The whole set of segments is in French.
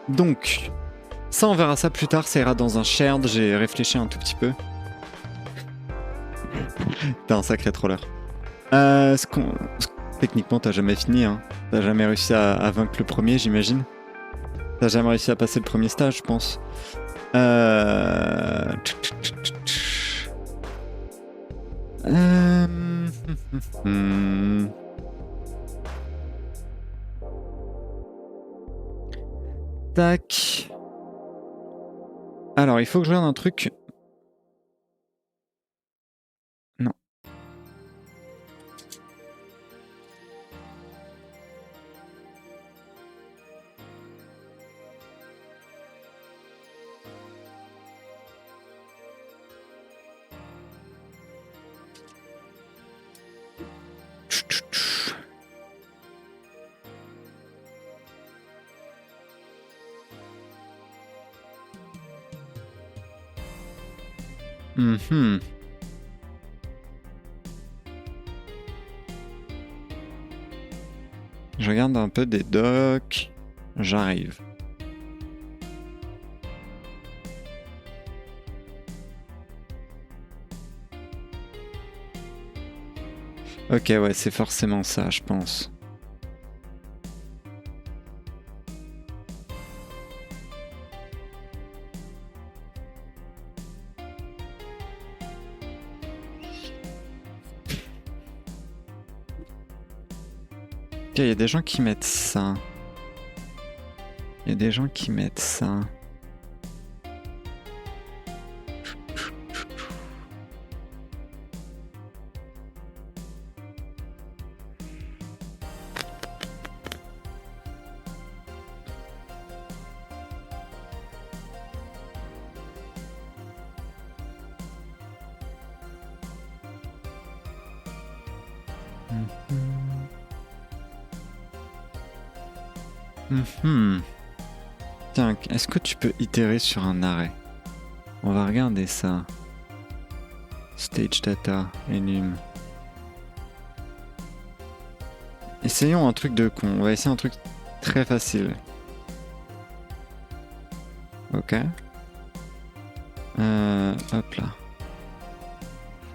Donc, ça on verra ça plus tard, ça ira dans un shared, j'ai réfléchi un tout petit peu. T'es un sacré troller. Techniquement t'as jamais fini, hein. T'as jamais réussi à vaincre le premier, j'imagine. T'as jamais réussi à passer le premier stage, je pense. Tac. Alors, il faut que je regarde un truc. Non. Mhm. Je regarde un peu des docs. J'arrive. Ok, ouais, c'est forcément ça, je pense. Ok, il y a des gens qui mettent ça. Il y a des gens qui mettent ça. Tiens, est-ce que tu peux itérer sur un arrêt? On va regarder ça. Stage data, enum. Essayons un truc de con. On va essayer un truc très facile. Ok. Hop là.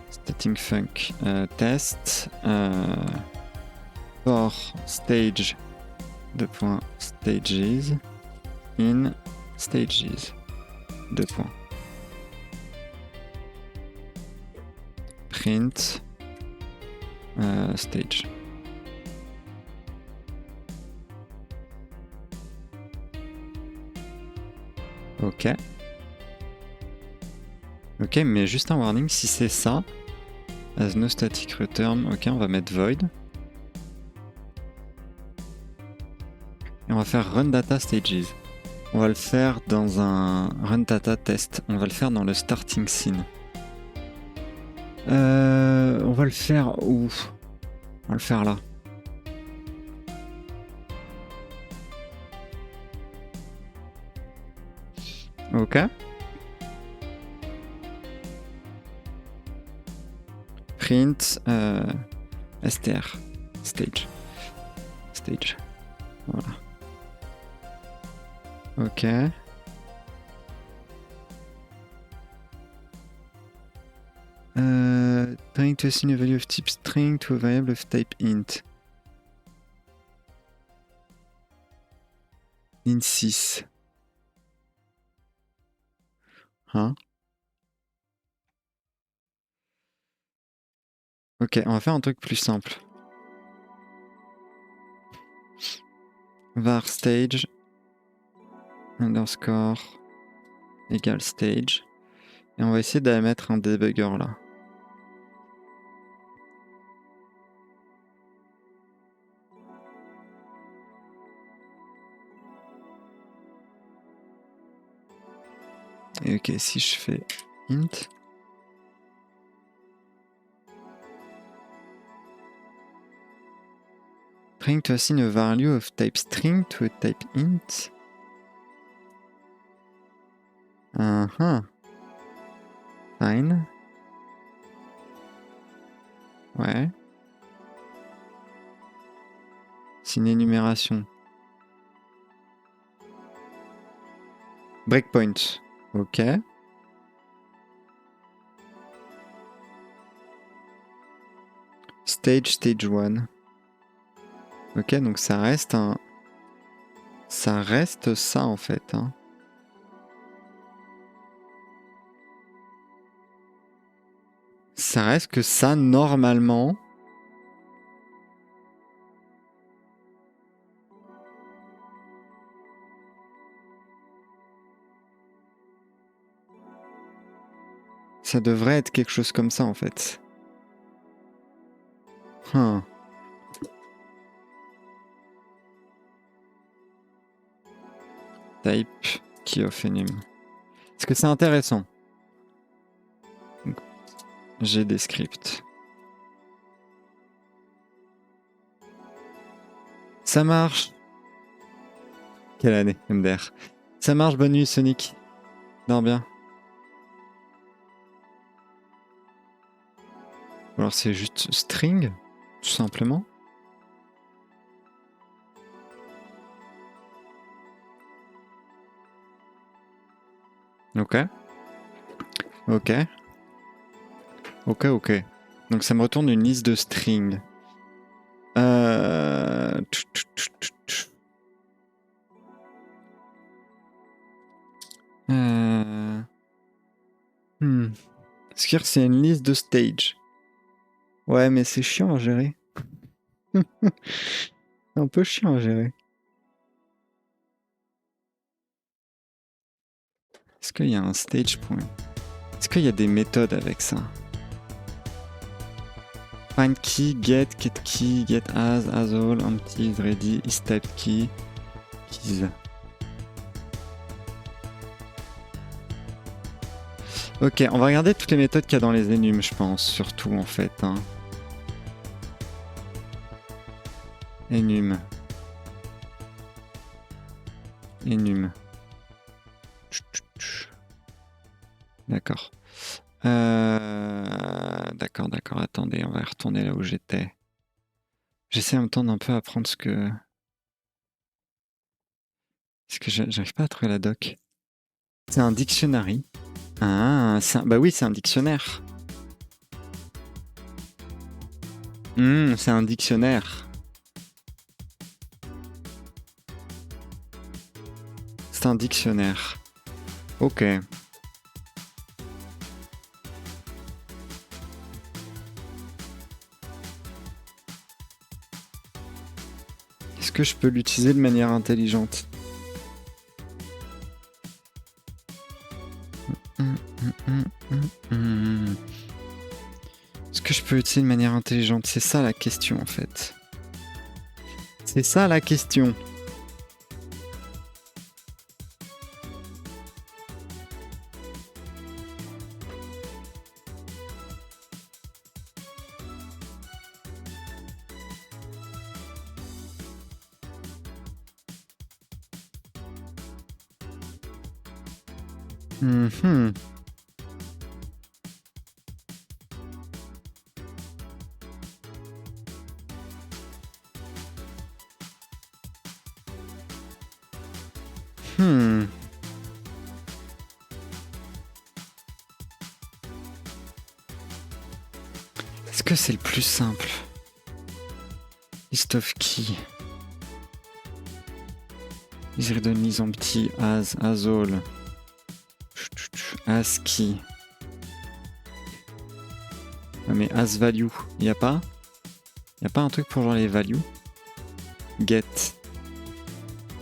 Starting funk. Test. For stage. Stages. In stages. Print. Stage. Ok. Ok, mais juste un warning, si c'est ça, as no static return, ok, on va mettre void. Et on va faire run data stages. On va le faire dans un run data test. On va le faire dans le starting scene. On va le faire où? On va le faire là. Ok. Print str stage. Voilà. Ok. Trying to assign a value of type string to a variable of type int. Int 6. Hein? Ok, on va faire un truc plus simple. Var stage underscore égale stage. Et on va essayer de mettre un debugger là. Et ok, si je fais int. Trying to assign a value of type string to a type int. Fine. Ouais. C'est une énumération. Breakpoint. Ok. Stage 1. Ok, donc ça reste un... Ça reste ça en fait. Hein. Ça reste que ça normalement. Ça devrait être quelque chose comme ça en fait. Huh. Type key of enum. Est-ce que c'est intéressant? J'ai des scripts. Ça marche. Quelle année, MDR. Ça marche, bonne nuit Sonic. Dors bien. Ou alors c'est juste string, tout simplement. Ok. Ok. Ok, ok. Donc ça me retourne une liste de strings. Ce qui c'est une liste de stage. Ouais, mais c'est chiant à gérer. Un peu chiant à gérer. Est-ce qu'il y a un stage point? Est-ce qu'il y a des méthodes avec ça? Find key, get key, get as all, empty, ready, is type key, keys. Ok, on va regarder toutes les méthodes qu'il y a dans les enums, je pense, surtout en fait. Hein. Enum. Enum. D'accord. D'accord, d'accord. Attendez, on va retourner là où j'étais. J'essaie en même temps d'un peu apprendre ce que... Est-ce que j'arrive pas à trouver la doc? C'est un dictionary. Ah, bah oui, c'est un dictionnaire. C'est un dictionnaire. C'est un dictionnaire. Ok. Est-ce que je peux l'utiliser de manière intelligente? Est-ce que je peux l'utiliser de manière intelligente? C'est ça la question en fait. C'est ça la question. Est-ce que c'est le plus simple? List of key. Is written is empty as all. As key. Ah, mais as value, y a pas? Y a pas un truc pour genre les values? Get.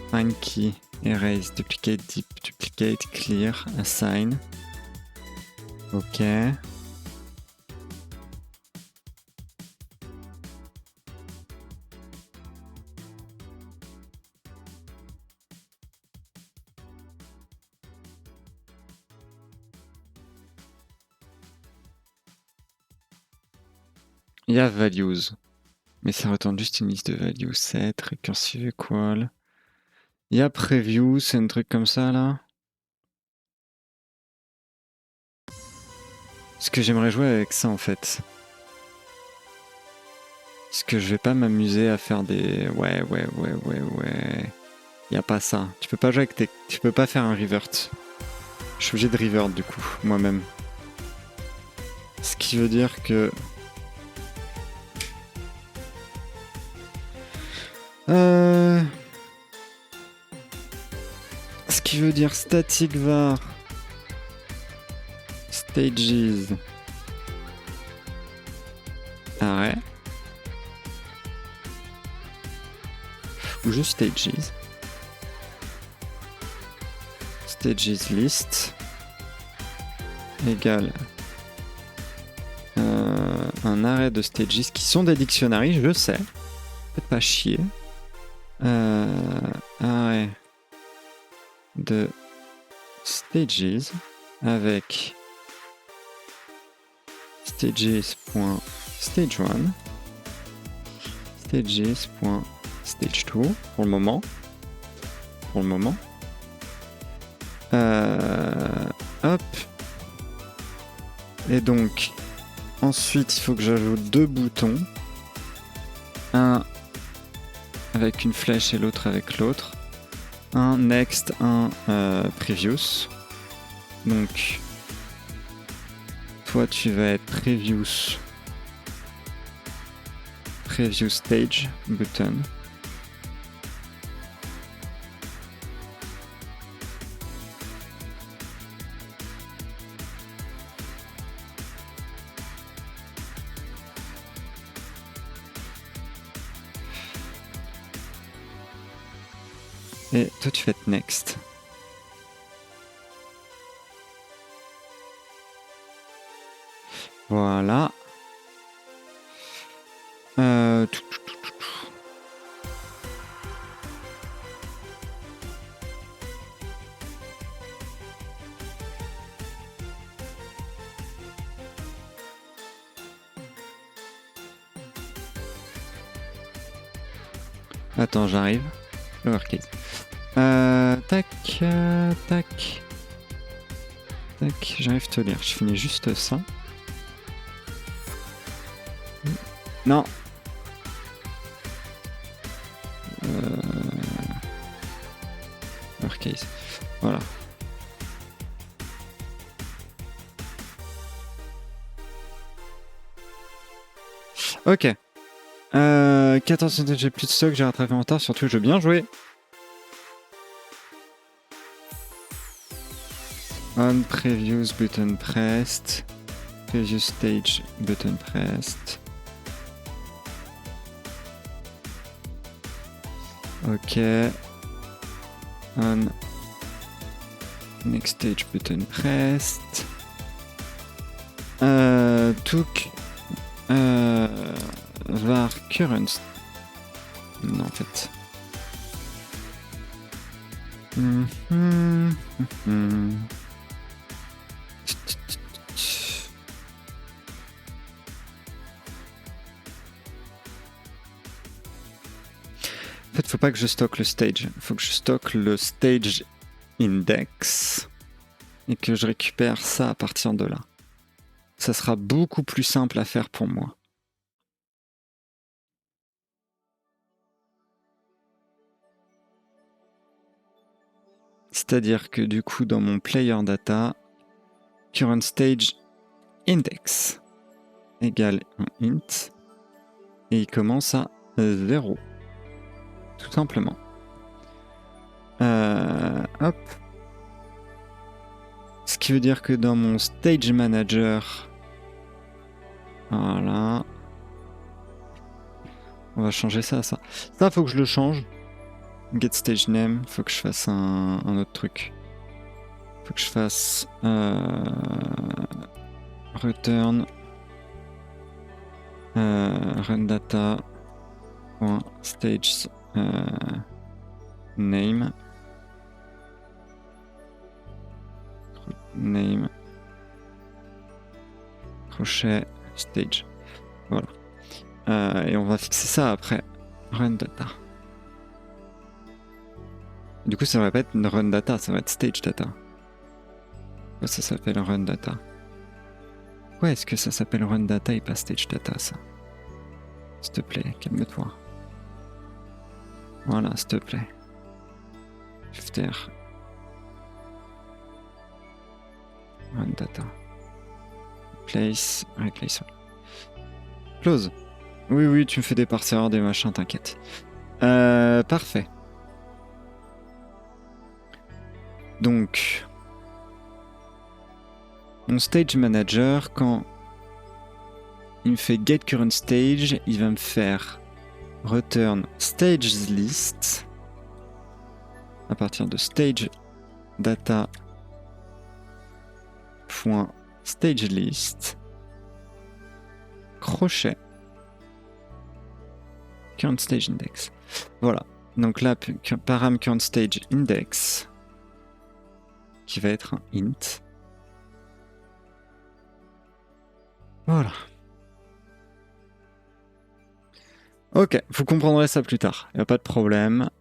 Find key. Erase. Duplicate. Deep. Duplicate. Clear. Assign. Ok. Il y a values. Mais ça retourne juste une liste de values. Set, recursive equal. Il y a preview, c'est un truc comme ça là. Ce que j'aimerais jouer avec ça en fait. Est-ce que je vais pas m'amuser à faire des... Ouais. Il n'y a pas ça. Tu peux pas jouer avec tu peux pas faire un revert. Je suis obligé de revert du coup, moi-même. Ce qui veut dire que... Ce qui veut dire static var stages arrêt ou juste stages list égale un arrêt de stages qui sont des dictionaries, je sais, faites pas chier. Arrêt de stages avec stages.stage1 stages.stage2 pour le moment. Hop. Et donc ensuite il faut que j'ajoute deux boutons, un avec une flèche et l'autre avec l'autre, un next, un previous. Donc toi tu vas être previous stage button. Et toi tu vas être next. Voilà. Attends, j'arrive. Lowercase. Tac, j'arrive à te lire. Je finis juste ça. Non. Lowercase. Voilà. Ok. 14 cm, j'ai plus de stock, j'ai rattrapé en retard, surtout je veux bien jouer. On previous button pressed. Previous stage button pressed. Ok. On next stage button pressed. Took var current. Non, en fait. En fait, faut pas que je stocke le stage. Faut que je stocke le stage index et que je récupère ça à partir de là. Ça sera beaucoup plus simple à faire pour moi. C'est-à-dire que du coup, dans mon player data, current stage index égale un int et il commence à 0. Tout simplement. Hop. Ce qui veut dire que dans mon stage manager, voilà, on va changer ça à ça. Ça, faut que je le change. Get stage name, faut que je fasse un autre truc. Faut que je fasse return run data stage name crochet stage. Voilà. Et on va fixer ça après run data. Du coup, ça va pas être une run data, ça va être stage data. Ça s'appelle run data. Ouais, est-ce que ça s'appelle run data et pas stage data, ça? S'il te plaît, calme-toi. Voilà, s'il te plaît. After. Run data. Replace. Close. Oui, tu me fais des parseurs, des machins, t'inquiète. Parfait. Donc, mon stage manager, quand il me fait get current stage, il va me faire return stage list à partir de stage data .stage list crochet current stage index. Voilà. Donc là, param current stage index qui va être un int. Voilà. Ok, vous comprendrez ça plus tard. Il n'y a pas de problème.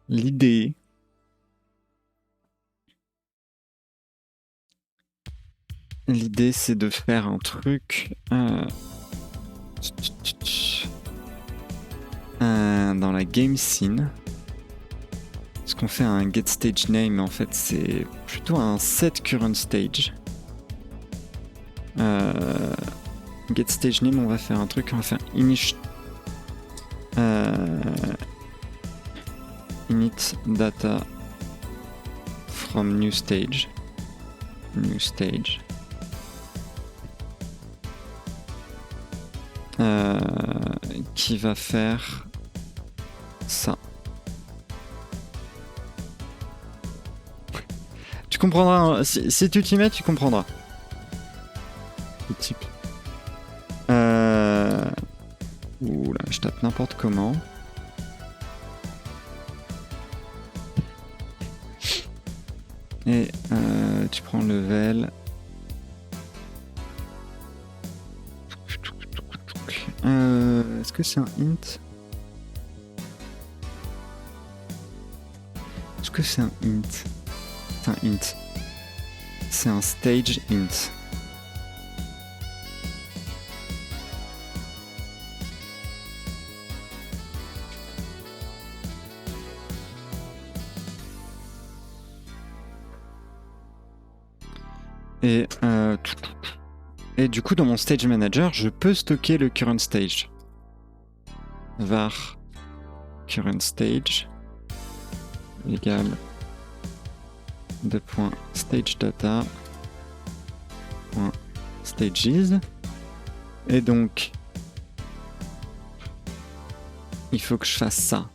L'idée, c'est de faire un truc dans la game scene. Parce qu'on fait un get stage name, en fait, c'est plutôt un set current stage. Get stage name, on va faire un truc, on va faire init data from new stage. Qui va faire ça. Tu comprendras, hein, si tu t'y mets, tu comprendras. Le type. Oula, je tape n'importe comment. Et tu prends le level. Est-ce que c'est un int? Est-ce que c'est un int? C'est un int. C'est un stage int. Et du coup, dans mon stage manager, je peux stocker le current stage. Var current stage égale .stage data .stages. Et donc, il faut que je fasse ça.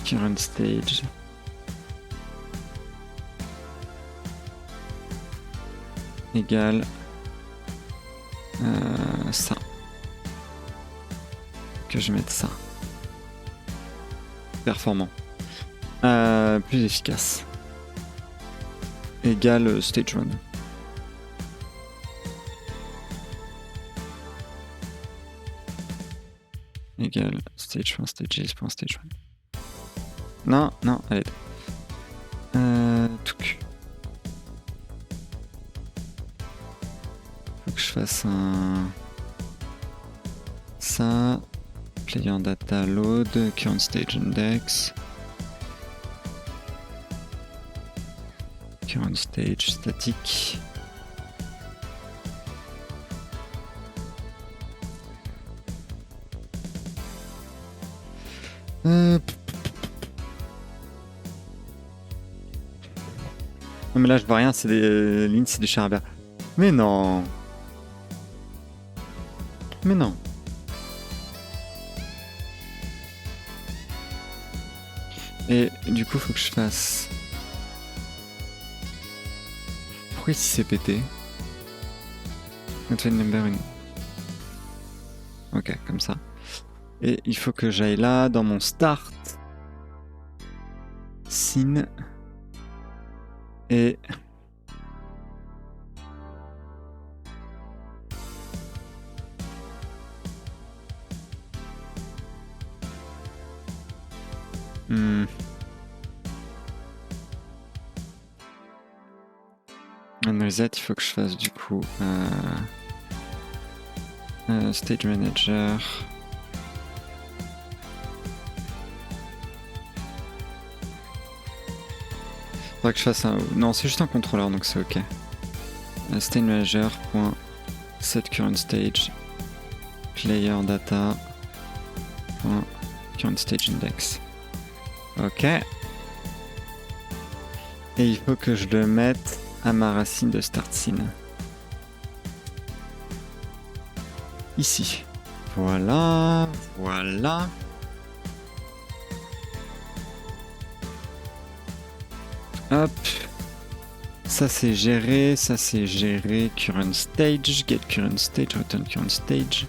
Current stage. Égale ça. Que je mette ça. Performant. Plus efficace. Égale stage 1. Égale stage1. Non, allez. Faut que je fasse un... Ça... Player data load, current stage index. Current stage statique. Non mais là je vois rien, c'est des lignes, c'est des charabia. Mais non. Et du coup faut que je fasse... Pourquoi ici c'est pété? Number 1. Ok, comme ça. Et il faut que j'aille là, dans mon start. Scene. Et... Un reset, il faut que je fasse du coup stage manager. Faudrait que je fasse un... Non, c'est juste un contrôleur, donc c'est ok. State manager. Set current stage. Player data. Current stage index. Ok. Et il faut que je le mette à ma racine de start scene. Ici. Voilà. Voilà. Hop. Ça c'est géré, ça c'est géré. Current stage, get current stage, return current stage.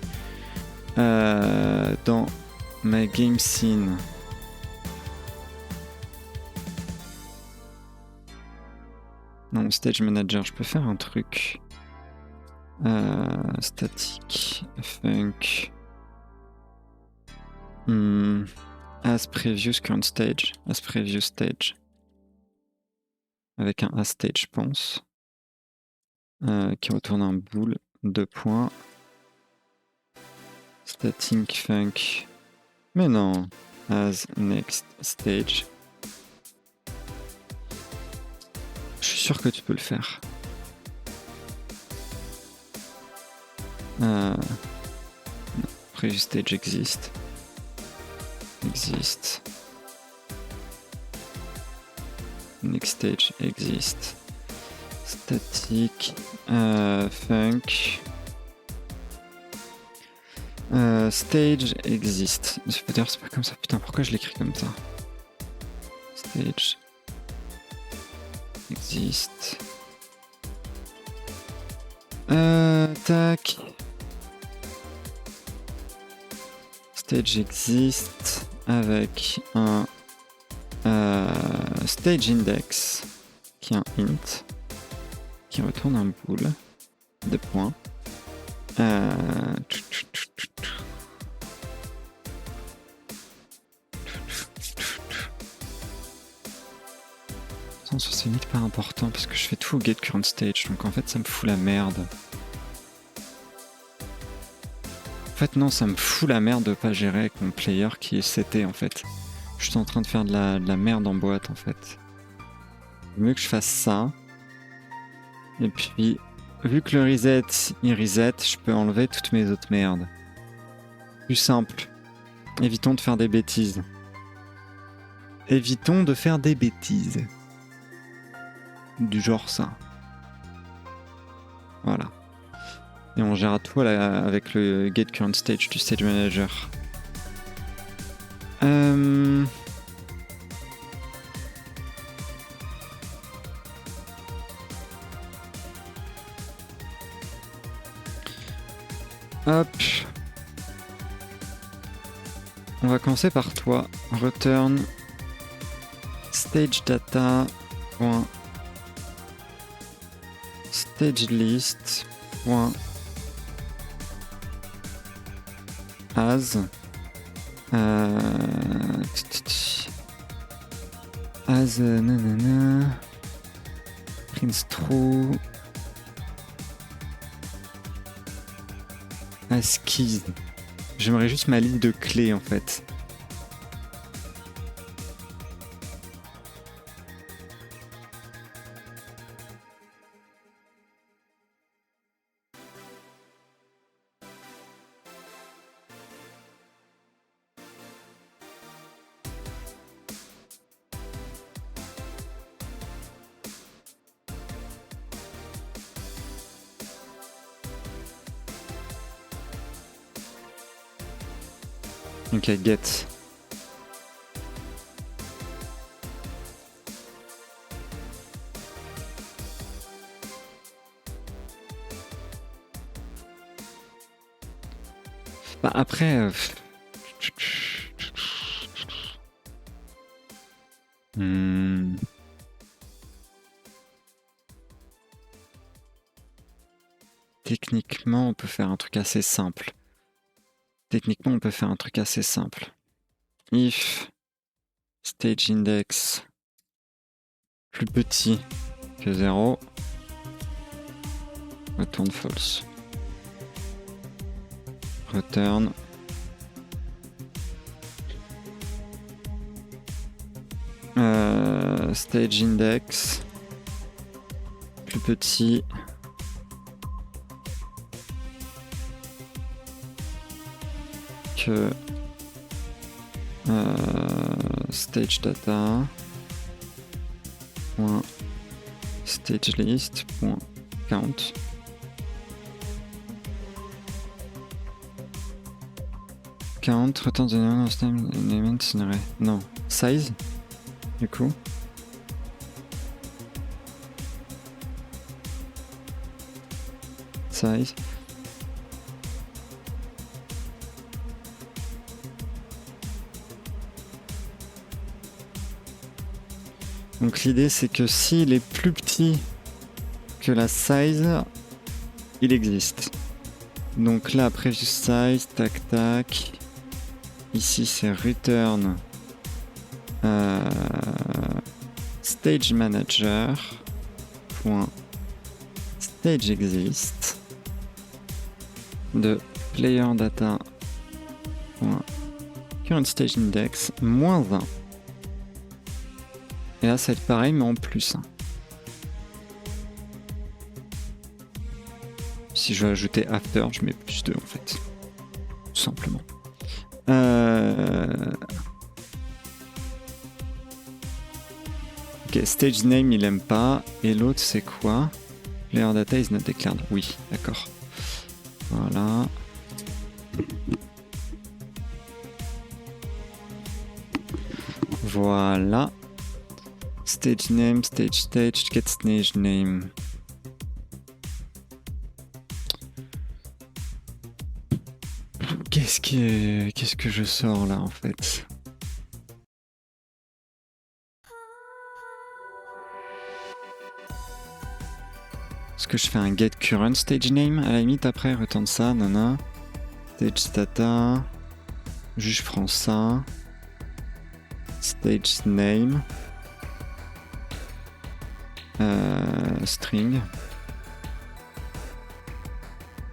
Dans ma game scene. Non, stage manager, je peux faire un truc. Static, funk. As previous current stage. As previous stage. Avec un as stage, je pense. Qui retourne un bool. 2 points. Static funk. Mais non. As next stage. Je suis sûr que tu peux le faire. Previous stage existe. Existe. Next stage existe. Static. Funk. Stage existe. D'ailleurs, c'est pas comme ça. Putain, pourquoi je l'écris comme ça? Stage existe. Tac. Stage existe avec un stage index qui est un int qui retourne un bool de points. Ça c'est limite pas important parce que je fais tout au get current stage, donc en fait ça me fout la merde. En fait non, ça me fout la merde de pas gérer avec mon player qui est seté en fait. Je suis en train de faire de la merde en boîte en fait. Il vaut mieux que je fasse ça. Et puis, vu que le reset, il reset, je peux enlever toutes mes autres merdes. Plus simple. Évitons de faire des bêtises. Évitons de faire des bêtises. Du genre ça. Voilà. Et on gère tout avec le get current stage du stage manager. Hop. On va commencer par toi. Return stage data. Stage list. As. As nanana. Prince true. As keys. J'aimerais juste ma ligne de clés en fait. Ok, get. Bah après... Techniquement, on peut faire un truc assez simple. If stage index plus petit que 0, return false. Return Stage index plus petit que stage data point stage list point count return the name of element in array. Non, size du coup. Size. Donc l'idée c'est que s'il est plus petit que la size, il existe. Donc là, previous size, tac tac. Ici c'est return stage manager point stage exist de player data point current stage index moins 1. Et là ça va être pareil mais en plus 1. Si je veux ajouter after, je mets plus 2 en fait. Tout simplement. Ok, stage name il aime pas. Et l'autre c'est quoi? Player data is not declared. Oui, d'accord. Voilà. Voilà. Stage name, stage, get stage name. Qu'est-ce que je sors là en fait? Est-ce que je fais un get current stage name à la limite après, return ça, nana. Stage data. Juste je prends ça. Stage name. String.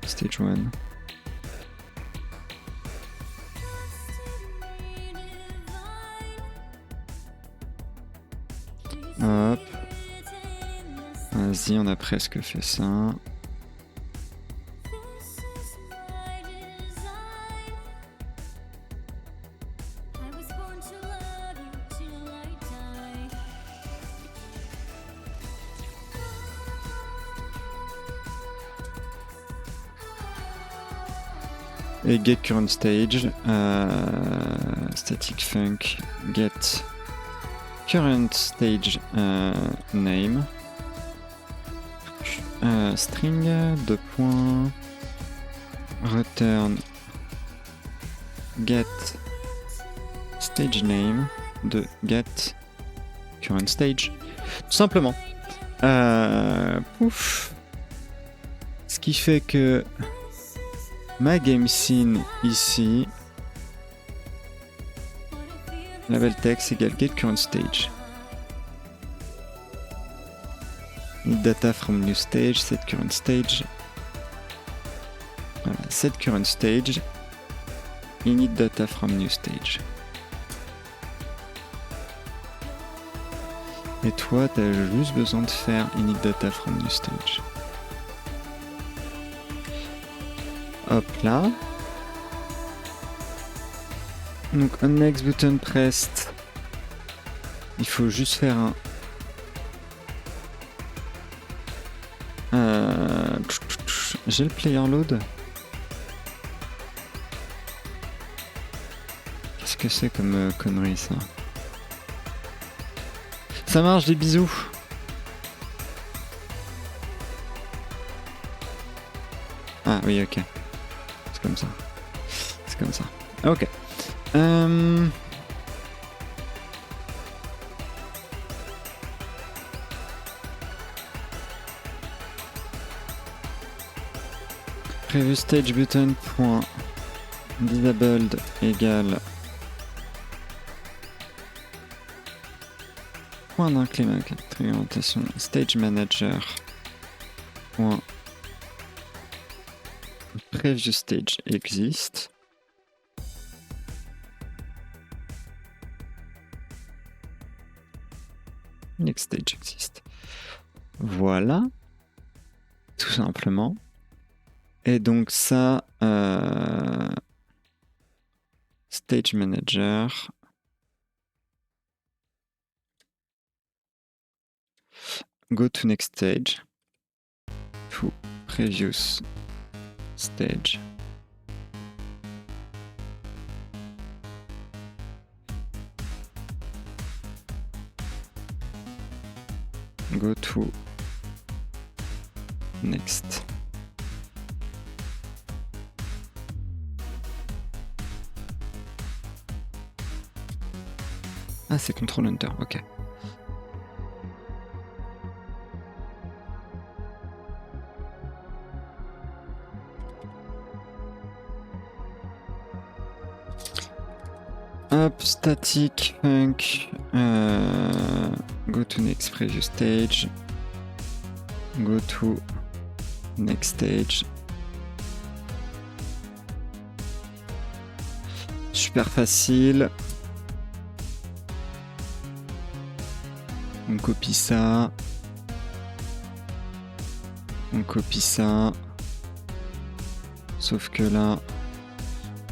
Stage 1. Hop. Vas-y, on a presque fait ça. Et get current stage, static func, get current stage name, string de points, return get stage name de get current stage, tout simplement. Pouf. Ce qui fait que ma game scene ici, label text égale get current stage. Need data from new stage, set current stage. Voilà, set current stage. Init data from new stage. Et toi, t'as juste besoin de faire init data from new stage. Hop là. Donc on next button pressed. Il faut juste faire un. J'ai le player load. Qu'est-ce que c'est comme connerie ça? Ça marche, des bisous. Ah oui, ok. C'est comme ça. C'est comme ça. Ok. Previous stage button point disabled égale point d'incrémentation stage manager point previous stage exist. next stage exists. Voilà. Tout simplement. Et donc ça, Stage Manager. Go to next stage. To previous stage. Go to next. Ah, c'est Control Enter, ok. Hop, static, func, go to next previous stage, go to next stage. Super facile. On copie ça. On copie ça. Sauf que là,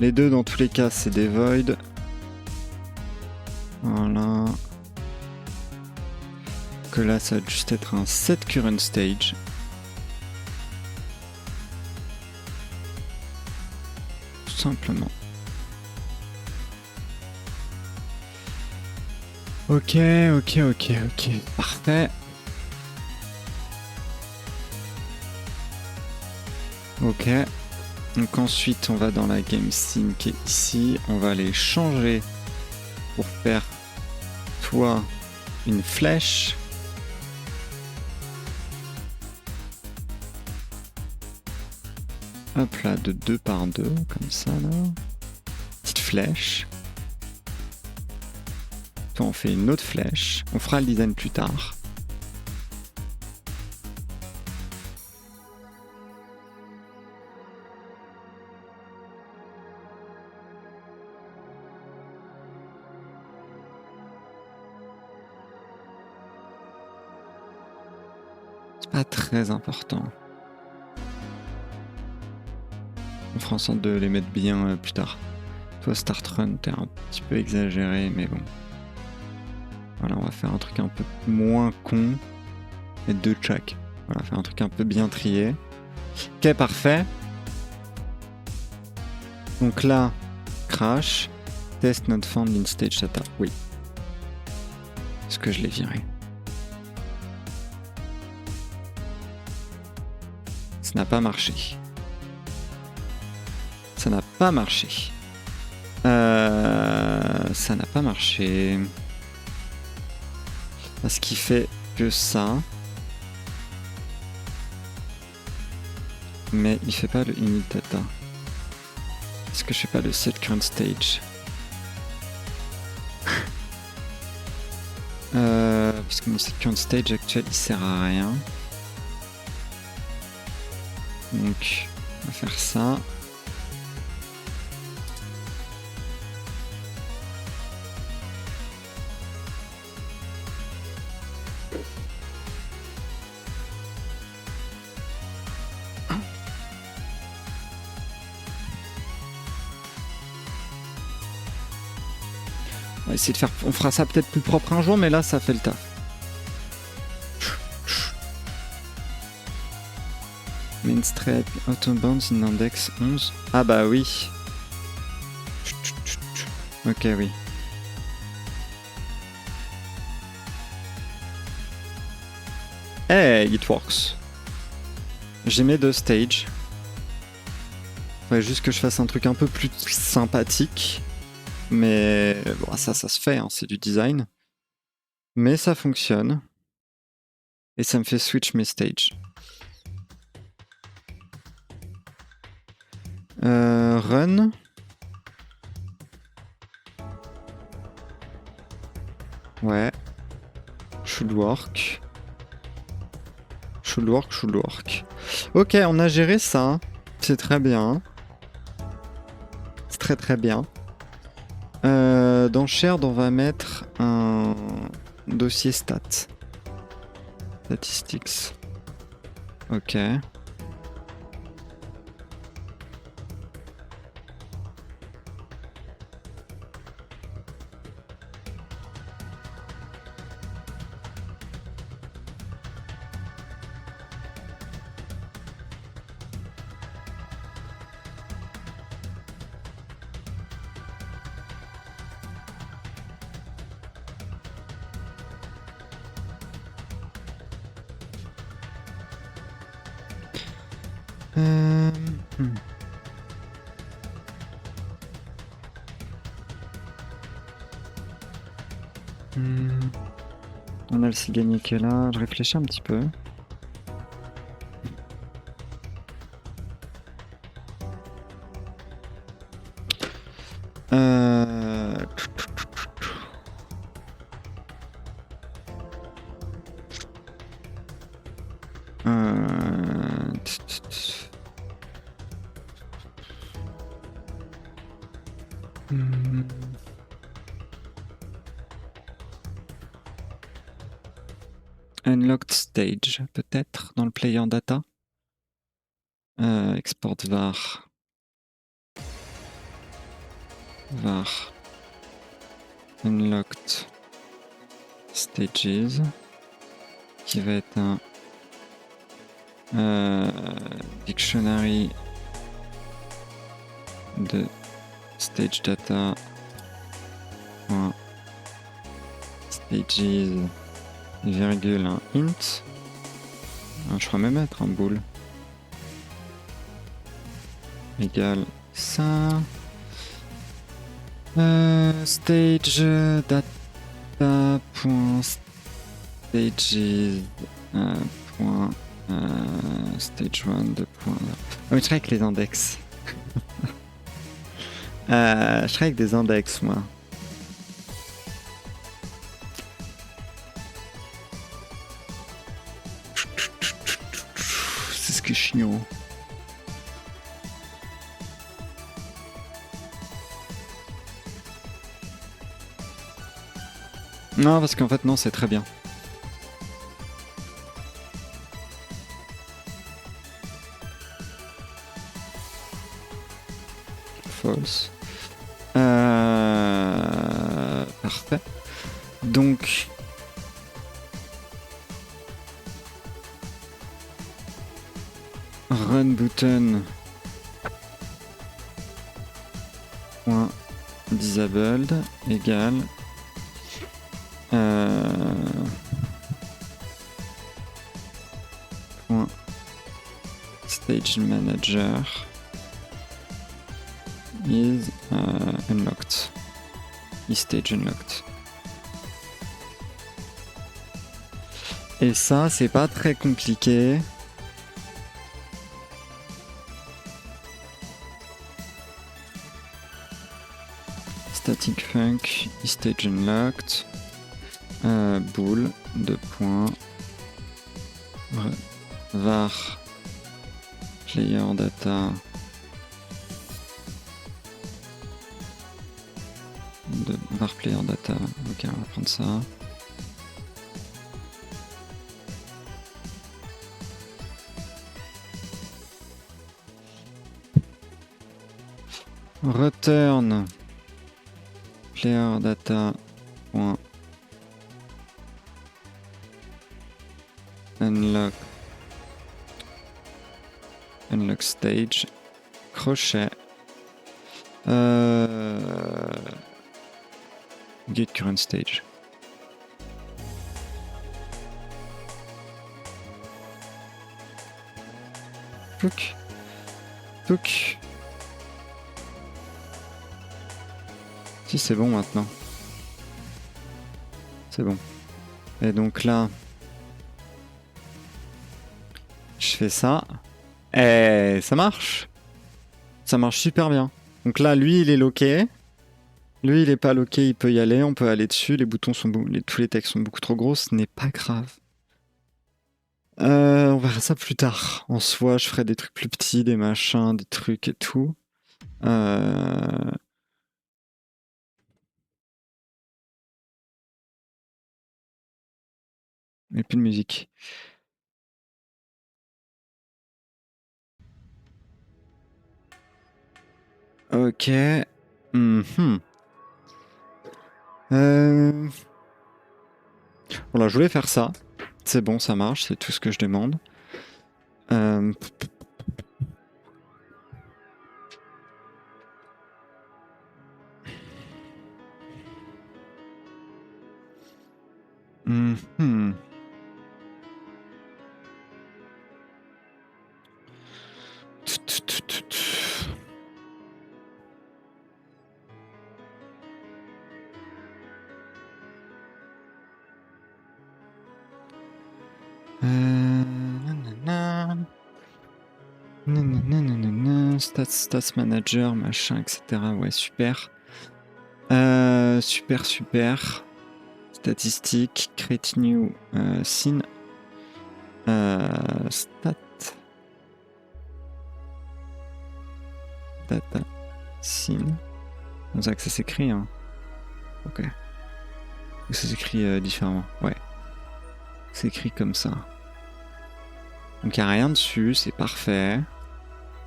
les deux dans tous les cas c'est des voids. Voilà. Que là ça va juste être un set current stage. Tout simplement. Ok, parfait. Ok. Donc ensuite on va dans la game scene qui est ici. On va aller changer pour faire toi une flèche. Hop là, de 2 par 2, comme ça là. Petite flèche. On fait une autre flèche, on fera le design plus tard. C'est pas très important. On fera en sorte de les mettre bien plus tard. Toi, Start Run, t'es un petit peu exagéré, mais bon. Voilà, on va faire un truc un peu moins con. Et 2 de chaque. Voilà, faire un truc un peu bien trié. Ok, parfait. Donc là, crash. Test not found in stage data. Oui. Est-ce que je l'ai viré? Ça n'a pas marché. Ça n'a pas marché. Ça n'a pas marché. Parce qu'il fait que ça. Mais il fait pas le init data. Est-ce que je fais pas le set current stage? Parce que mon set current stage actuel il sert à rien. Donc on va faire ça. On va essayer de faire. On fera ça peut-être plus propre un jour, mais là ça fait le taf. Main strap, autobounds in index 11. Ah bah oui. Ok, oui. Hey, it works. J'ai mes 2 stages. Faudrait juste que je fasse un truc un peu plus sympathique. Mais bon, ça se fait, hein, c'est du design. Mais ça fonctionne. Et ça me fait switch mes stages. Run. Ouais. Should work. Should work. Ok, on a géré ça. C'est très bien. C'est très très bien. Dans Shared, on va mettre un dossier stats. Statistics. Ok. Hmm. On a le si gagné que là. Je réfléchis un petit peu. Unlocked stage, peut-être, dans le player data. Export var. Var. Unlocked stages. Qui va être un dictionary de stage data. Stages, virgule, un int. Je crois même mettre un bool. Égal ça. Stage data point stages point stage 1 de point. Ah mais je travaille avec les index. Je travaille avec des index moi. C'est ce qui est chiant. Non, parce qu'en fait, non, c'est très bien. False. Parfait. Donc... Run button... Point disabled égale... point stage manager is unlocked. Is stage unlocked. Et ça, c'est pas très compliqué. Static func is stage unlocked. Bool de point var player data de var player data. Ok, on va prendre ça. Return player data point unlock stage crochet get current stage. Touk. Si c'est bon maintenant. C'est bon. Et donc là, je fais ça. Et ça marche. Ça marche super bien. Donc là, lui, il est loqué. Lui, il est pas loqué, il peut y aller. On peut aller dessus. Les boutons sont tous les textes sont beaucoup trop gros. Ce n'est pas grave. On verra ça plus tard. En soi, je ferai des trucs plus petits, des machins, des trucs et tout. Et plus de musique. Ok. Mhm. Voilà, je voulais faire ça. C'est bon, ça marche, c'est tout ce que je demande. Euh... mhm. Nanana. Nanana. Stats manager, machin, etc. Ouais, super. Super. Statistique, create new scene. Stat. Data. Scene. C'est comme ça que ça s'écrit, hein. Ok. Ou ça s'écrit différemment. Ouais. C'est écrit comme ça. Donc il n'y a rien dessus, c'est parfait.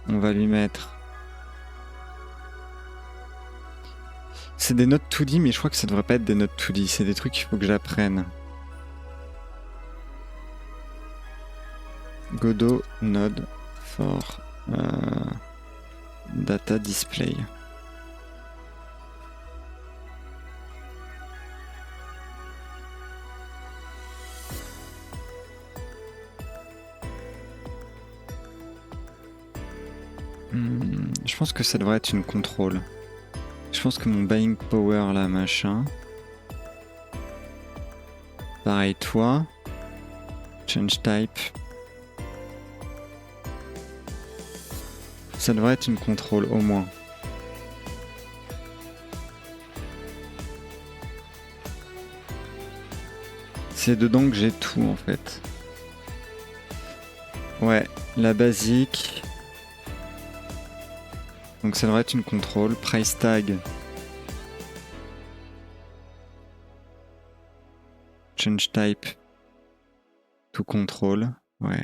On va lui mettre... C'est des notes 2D, mais je crois que ça devrait pas être des notes 2D. C'est des trucs qu'il faut que j'apprenne. Godot node for data display. Je pense que ça devrait être une contrôle. Je pense que mon buying power là, machin. Pareil, toi. Change type. Ça devrait être une contrôle au moins. C'est dedans que j'ai tout en fait. Ouais, la basique. Donc ça devrait être une contrôle. Price tag. Change type. To control. Ouais.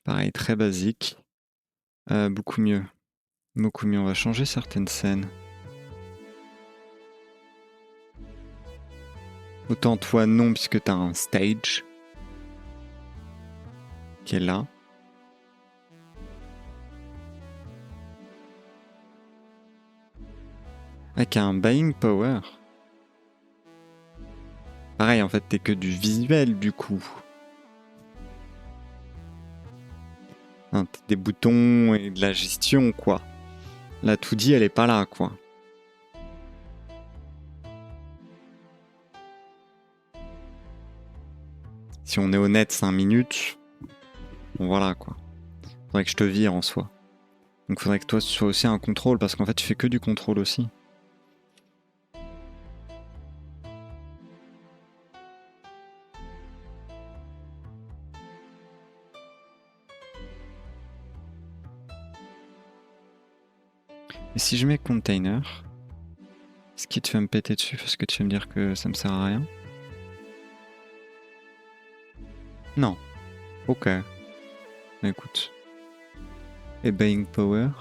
Pareil, très basique. Beaucoup mieux. Beaucoup mieux. On va changer certaines scènes. Autant toi non, puisque t'as un stage. Qui est là. Avec un buying power. Pareil, en fait, t'es que du visuel du coup. Hein, t'as des boutons et de la gestion, quoi. La 2D, elle est pas là, quoi. Si on est honnête 5 minutes, bon voilà, quoi. Faudrait que je te vire en soi. Donc faudrait que toi tu sois aussi un contrôle, parce qu'en fait tu fais que du contrôle aussi. Et si je mets container, est-ce que tu vas me péter dessus parce que tu vas me dire que ça me sert à rien? Non. Ok. Écoute. Et buying power.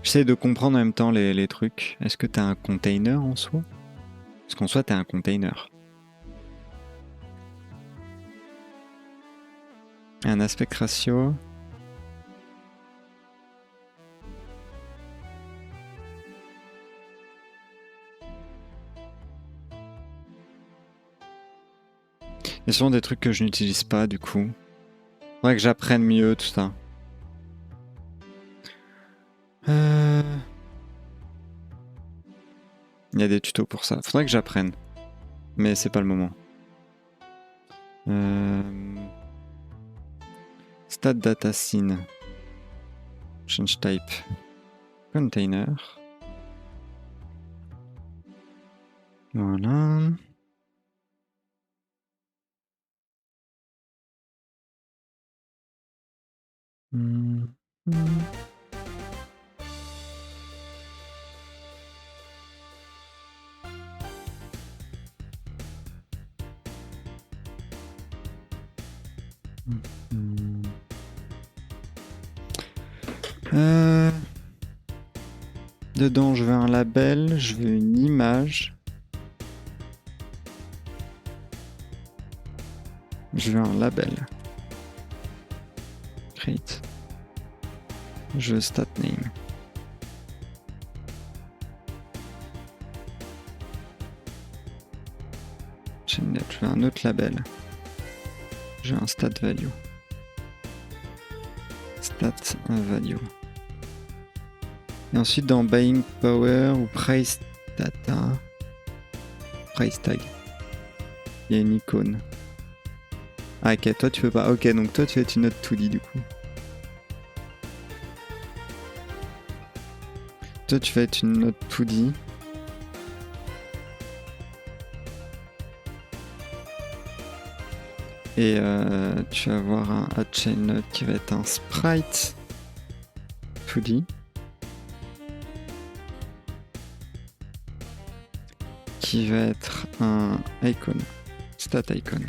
J'essaie de comprendre en même temps les trucs. Est-ce que t'as un container en soi? Parce qu'en soi t'as un container. Un aspect ratio. Il y a souvent des trucs que je n'utilise pas du coup. Faudrait que j'apprenne mieux tout ça. Il y a des tutos pour ça. Faudrait que j'apprenne. Mais c'est pas le moment. Stat data scene. Change type. Container. Voilà. Dedans, je veux un label, je veux une image. Je veux un label. Create. Je veux stat name. Je veux un autre label. Je veux un stat value. Stat value. Et ensuite dans buying power ou price data, price tag, il y a une icône. Ah ok, toi tu veux pas. Ok, donc toi tu veux être une autre 2D du coup. Toi tu vas être une autre 2D. Et tu vas avoir un chain node qui va être un sprite 2D. Qui va être un icon, stat icon.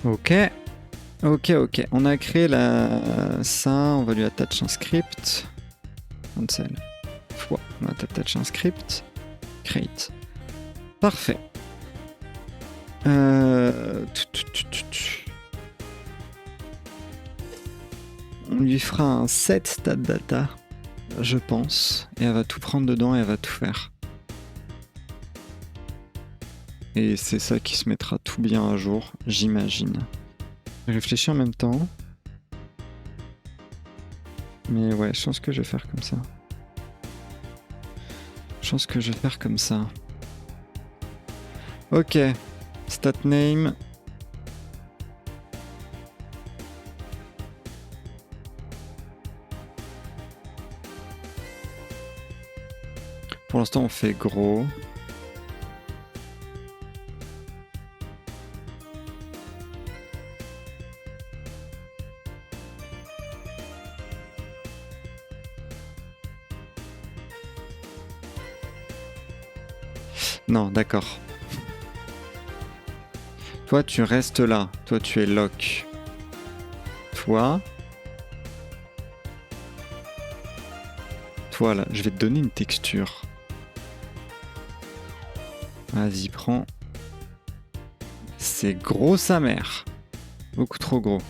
Ok, on a créé ça, on va lui attacher un script. Cancel. On va attacher un script. Create. Parfait. On lui fera un set stat data, je pense, et elle va tout prendre dedans et elle va tout faire. Et c'est ça qui se mettra tout bien à jour, j'imagine. Je réfléchis en même temps. Mais ouais, je pense que je vais faire comme ça. Ok. Stat name. Pour l'instant, on fait gros. Non, d'accord. Toi, tu restes là. Toi, tu es lock. Toi, là, je vais te donner une texture. Vas-y, prends. C'est gros sa mère. Beaucoup trop gros.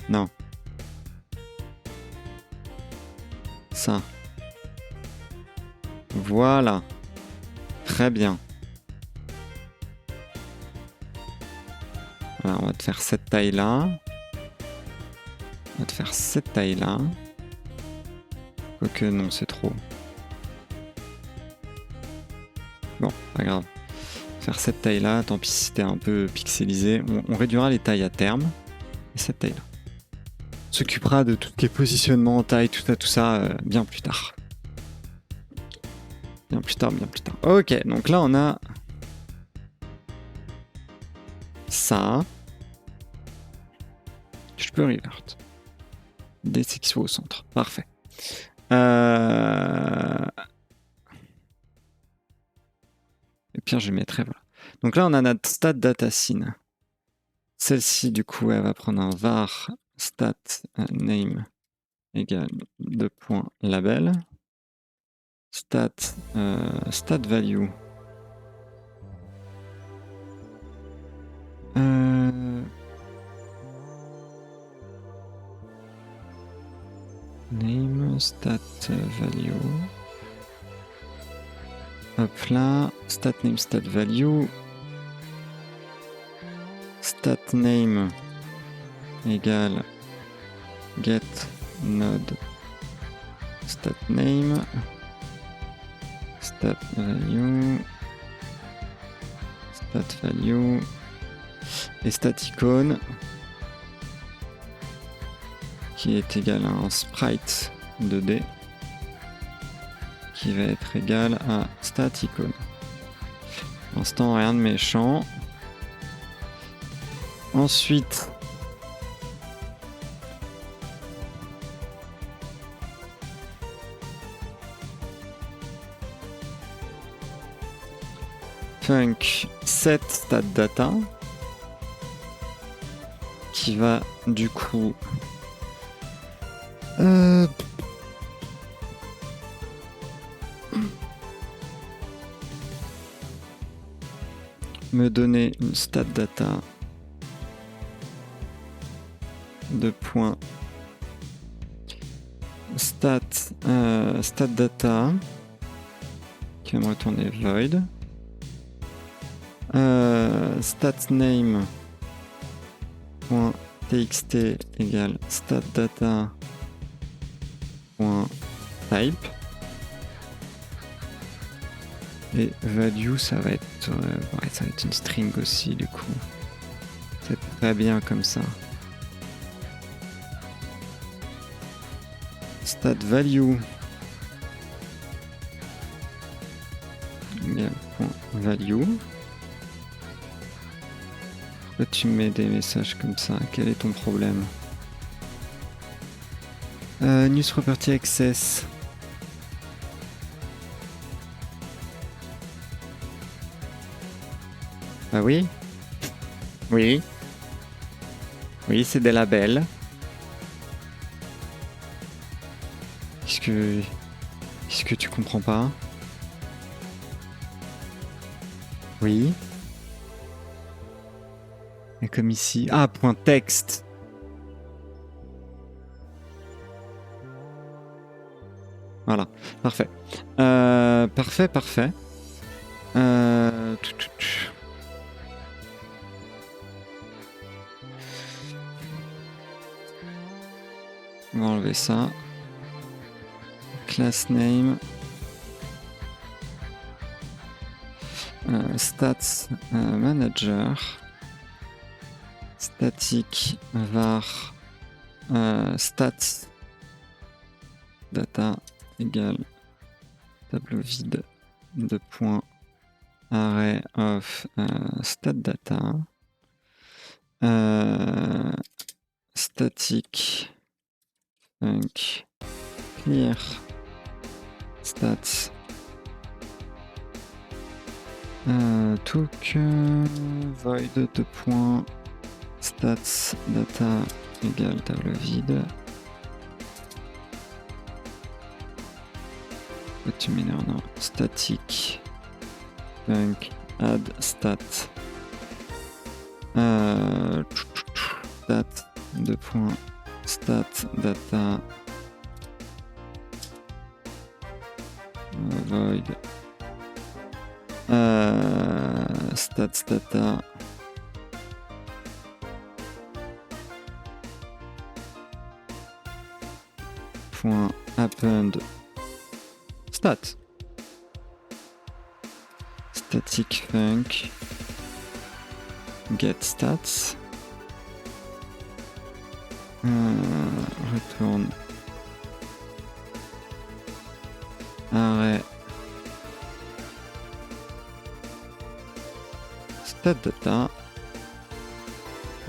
Non. Ça. Voilà. Très bien. Alors, on va te faire cette taille-là. Quoique non, c'est trop. Bon, pas grave. Faire cette taille-là, tant pis si c'était un peu pixelisé. On réduira les tailles à terme. Et cette taille-là. On s'occupera de tous les positionnements en taille, tout ça, bien plus tard. Bien plus tard. Ok, donc là on a ça. Je peux revert. D6 au centre. Parfait. Et puis je mettrai, voilà. Donc là on a notre stat data scene. Celle-ci du coup elle va prendre un var stat name égale 2.label. Stat value. Name stat value. Hop là, stat name stat value. Stat name égale get node stat name stat value et stat icon qui est égal à un sprite 2D qui va être égal à stat icon. Pour l'instant rien de méchant. Ensuite func set stat data qui va du coup me donner une stat data de point stat data qui va me retourner void stat name point txt égale stat data point type et value ça va être une string aussi du coup. C'est très bien comme ça. Stat value égale point value. Là tu mets des messages comme ça, quel est ton problème? News property access. Ah oui? Oui. Oui, c'est des labels. Qu'est-ce que tu comprends pas? Oui. Et comme ici. Ah, point texte. Voilà, parfait. Parfait. On va enlever ça. Class name. Stats manager. Static var stats data égale tableau vide de point array of stat data static func clear stats took void de point stats data égale table vide. Tu mets non, static func add stat stat de point stat data void stats data point append stat static func get stats retourne array stat data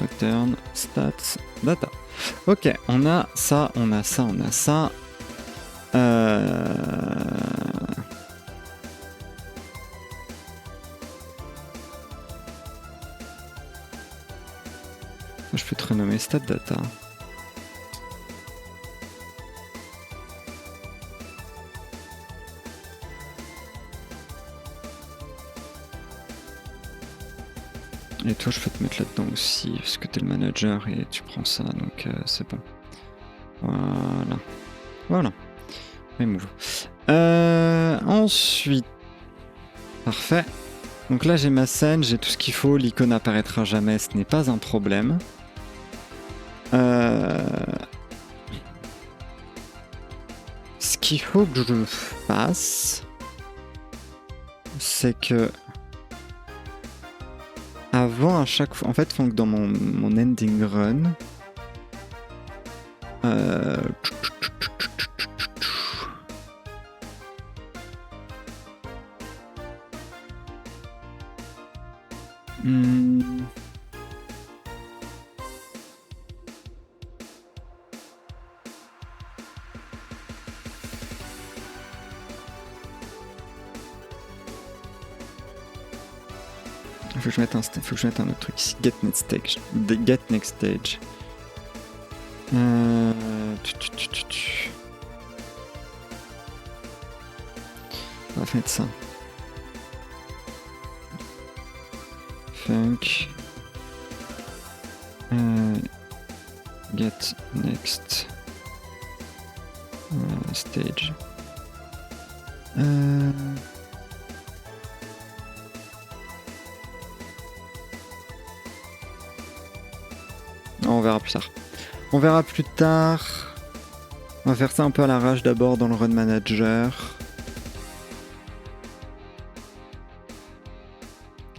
return stats data. Ok, on a ça. Je peux te renommer stat data. Et toi, je peux te mettre là-dedans aussi, parce que t'es le manager et tu prends ça, donc c'est bon. Voilà. Remove. Ensuite, parfait. Donc là, j'ai ma scène, j'ai tout ce qu'il faut. L'icône apparaîtra jamais, ce n'est pas un problème. Ce qu'il faut que je fasse, c'est que avant à chaque fois, en fait, faut que dans mon ending run, Faut que je mette un autre truc ici. Get next stage. Get next stage. On va mettre ça. Funk. Get next stage. On verra plus tard. On verra plus tard. On va faire ça un peu à l'arrache d'abord dans le Run Manager.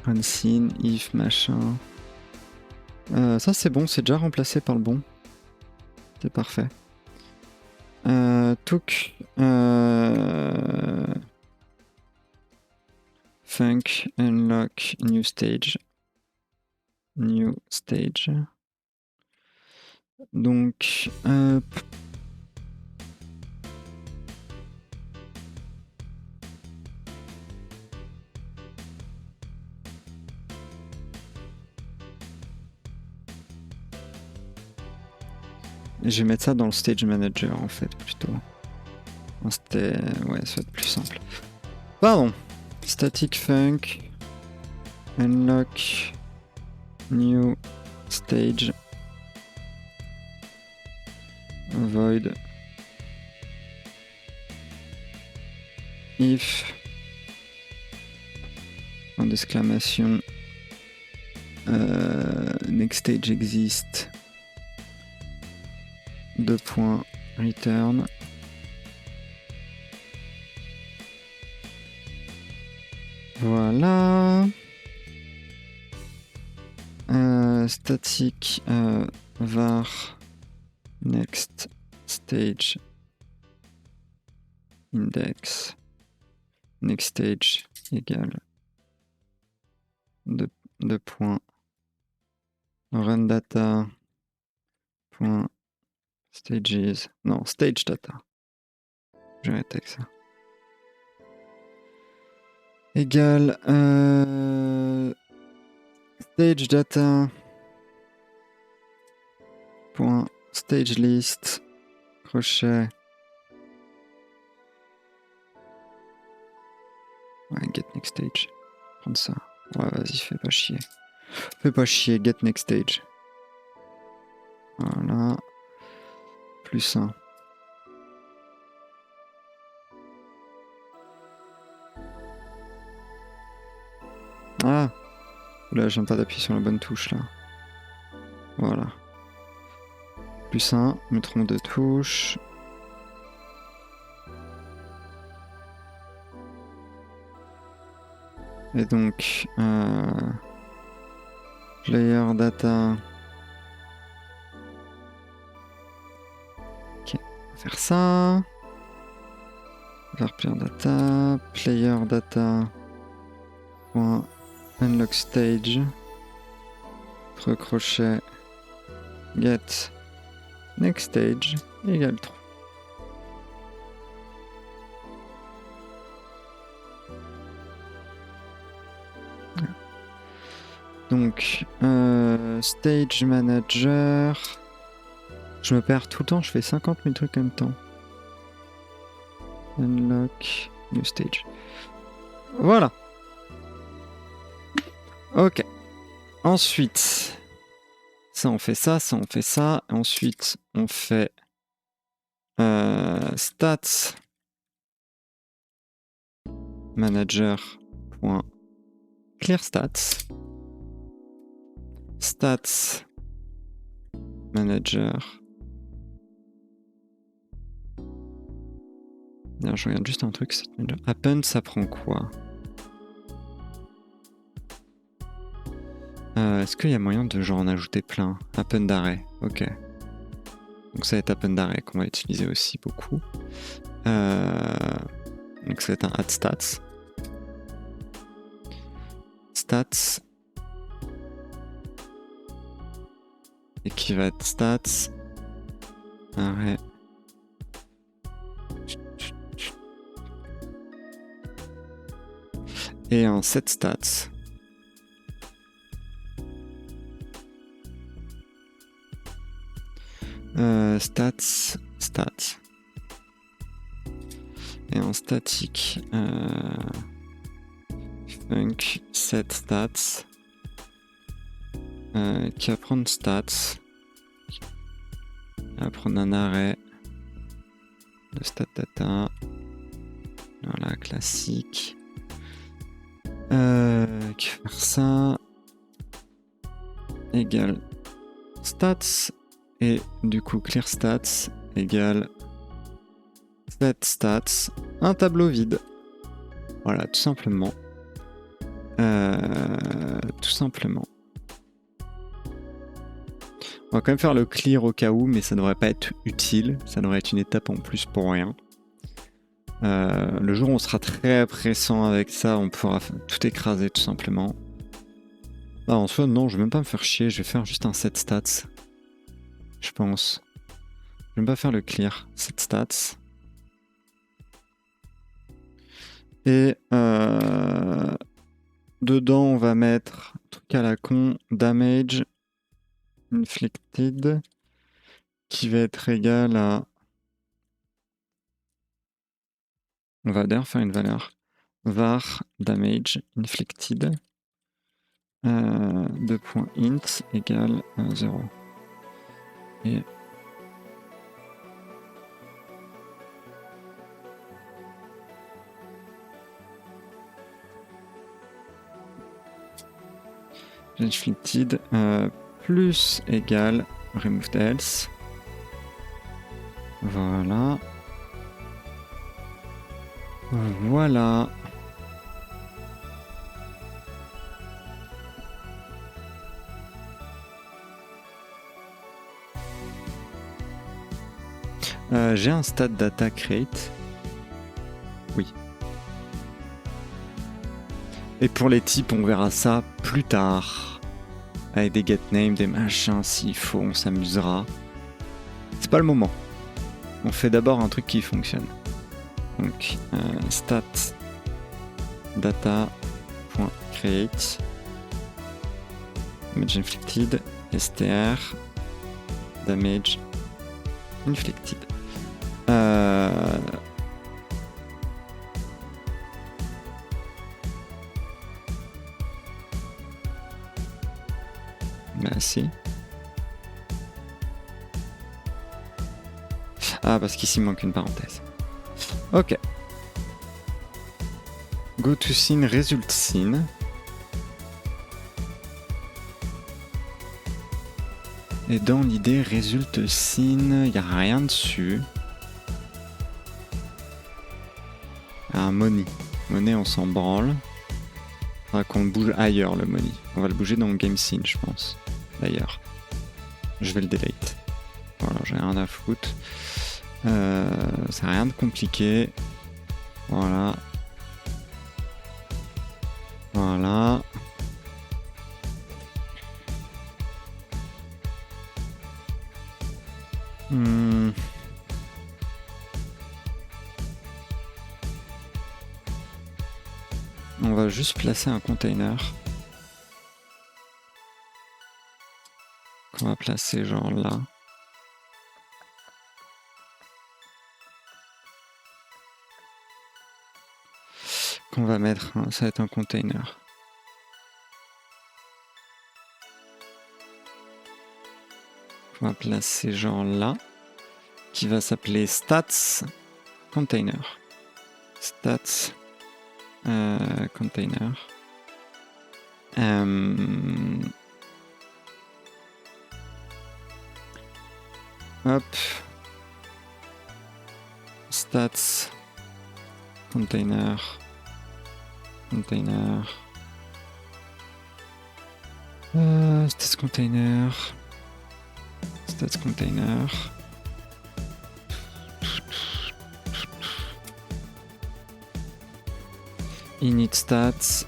Run scene, if, machin. Ça c'est bon, c'est déjà remplacé par le bon. C'est parfait. Took. Funk, unlock, new stage. New stage. Donc, je vais mettre ça dans le stage manager en fait plutôt. Ouais, ça va être plus simple. Pardon. Static funk. Unlock. New stage. Void. If. En d'exclamation. Next stage exist. 2 points. Return. Voilà. Static var next stage index next stage égale 2 points run data point stages non stage data. Je vais arrêter avec ça. Égale stage data point stage list crochet get next stage. Prendre ça. Ouais, vas-y, fais pas chier. Get next stage. Voilà. Plus 1. Ah, là, je viens pas d'appuyer sur la bonne touche, là. Voilà. Plus 1, me trompe de touche. Et donc, player data. Ok, on va faire ça. Var player data. Point unlock stage. Crochet. Get next stage égale 3. Donc, stage manager. Je me perds tout le temps, je fais 50 000 trucs en même temps. Unlock new stage. Voilà. Ok. Ensuite, ça on fait ça, ça on fait ça. Ensuite, on fait stats manager.clear stats. Stats manager. D'ailleurs, je regarde juste un truc. Append, ça prend quoi? Est-ce qu'il y a moyen de genre en ajouter plein? Append d'arrêt, ok. Donc ça va être append d'arrêt qu'on va utiliser aussi beaucoup. Donc ça va être un add stats. Stats. Et qui va être stats. Arrêt. Et un set stats. Stats, stats. Et en statique, func set stats, qui va prendre stats, va prendre un arrêt de stat data, voilà, classique, qui va faire ça, égale stats, et du coup clear stats égale set stats, un tableau vide. Voilà, tout simplement. Tout simplement. On va quand même faire le clear au cas où, mais ça devrait pas être utile. Ça devrait être une étape en plus pour rien. Le jour où on sera très pressant avec ça, on pourra tout écraser tout simplement. Ah, en soi, non, je vais même pas me faire chier. Je vais faire juste un set stats. Je pense. Je vais même pas faire le clear. Set stats. Et dedans, on va mettre truc à la con, damage inflicted, qui va être égal à... On va d'ailleurs faire une valeur var damage inflicted .int égale 0. Et inflicted plus égale removed else. Voilà. Voilà. J'ai un stat data create. Oui. Et pour les types, on verra ça plus tard. Avec des get name, des machins, s'il faut, on s'amusera. C'est pas le moment. On fait d'abord un truc qui fonctionne. Donc, stat data.create damage inflicted str damage inflicted. Bah si. Ah, parce qu'ici il manque une parenthèse. Ok. Go to scene, result scene. Et dans l'idée, result scene, il n'y a rien dessus. Ah, money. Money, on s'en branle. Faudra qu'on le bouge ailleurs, le money. On va le bouger dans le game scene, je pense. D'ailleurs. Je vais le delete. Voilà, j'ai rien à foutre. C'est rien de compliqué. Voilà. Voilà. On va juste placer un container. Qu'on va placer genre là. Qu'on va mettre, ça va être un container. On va placer genre là. Qui va s'appeler stats container. Stats container. Hop. Stats container. Container. Stats container. Stats container. Init stats.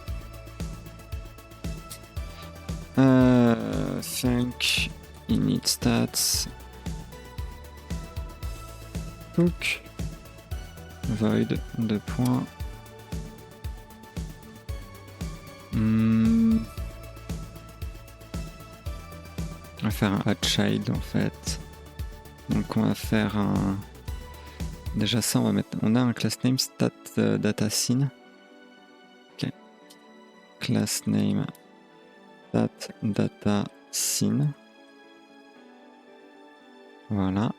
Func init stats. Hook. Void 2 points. On va faire un hot child en fait. Donc on va faire un... Déjà ça, on va mettre... On a un class name stat data scene. Ok. Class name stat data scene. Voilà.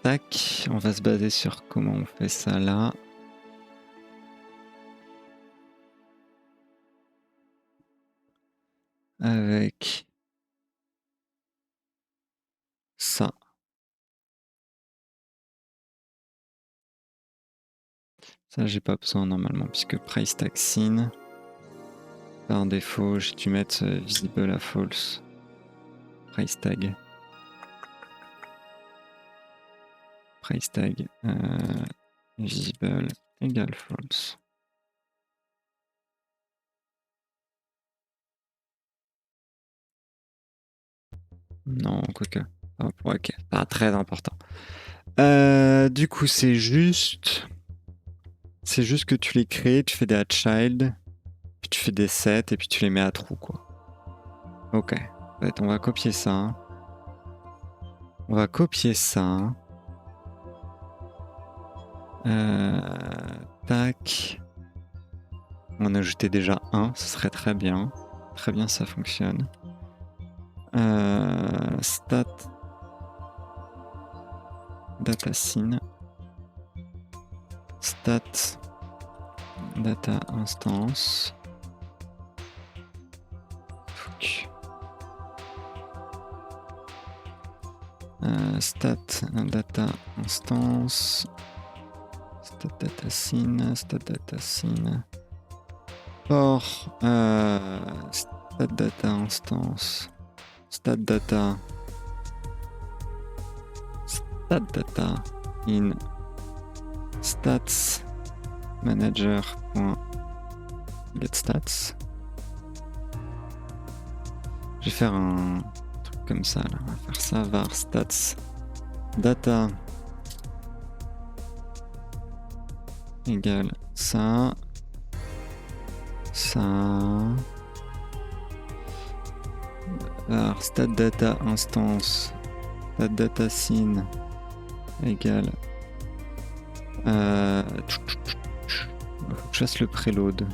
Tac, on va se baser sur comment on fait ça là. Avec ça. Ça, j'ai pas besoin normalement, puisque price tag scene, par défaut, j'ai dû mettre visible à false. Price tag. Price tag visible égale false. Non, quoique. Ok, pas très important. Du coup, c'est juste que tu les crées, tu fais des add child, puis tu fais des sets et puis tu les mets à true, quoi. Ok. En fait, on va copier ça. On va copier ça. Tac. On en a ajouté déjà un, ce serait très bien. Très bien, ça fonctionne. Stat data scene. Stat data instance. Stat data instance. Stat data scene. Stat data scene. Or stat data instance. Stat data in stats manager.getStats. Je vais faire un truc comme ça là. On va faire ça var stats data égale ça. Var stat data instance stat data scene égale faut que je fasse le preload.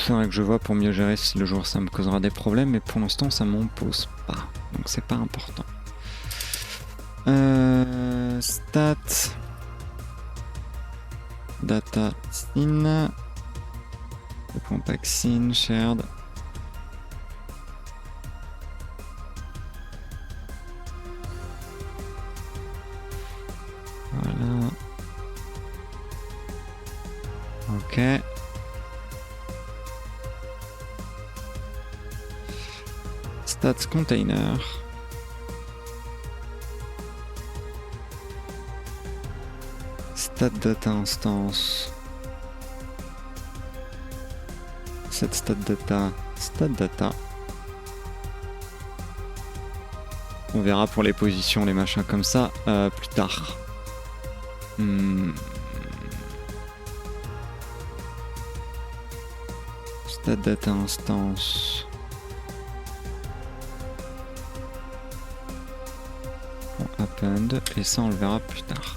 C'est vrai que je vois pour mieux gérer si le jour ça me causera des problèmes, mais pour l'instant ça m'en pose pas, donc c'est pas important. Stat data scene .pack_scene shared. Voilà. Ok. Stats container. Stat data instance. Set stat data. On verra pour les positions, les machins comme ça plus tard. Stat data instance. Append, et ça on le verra plus tard.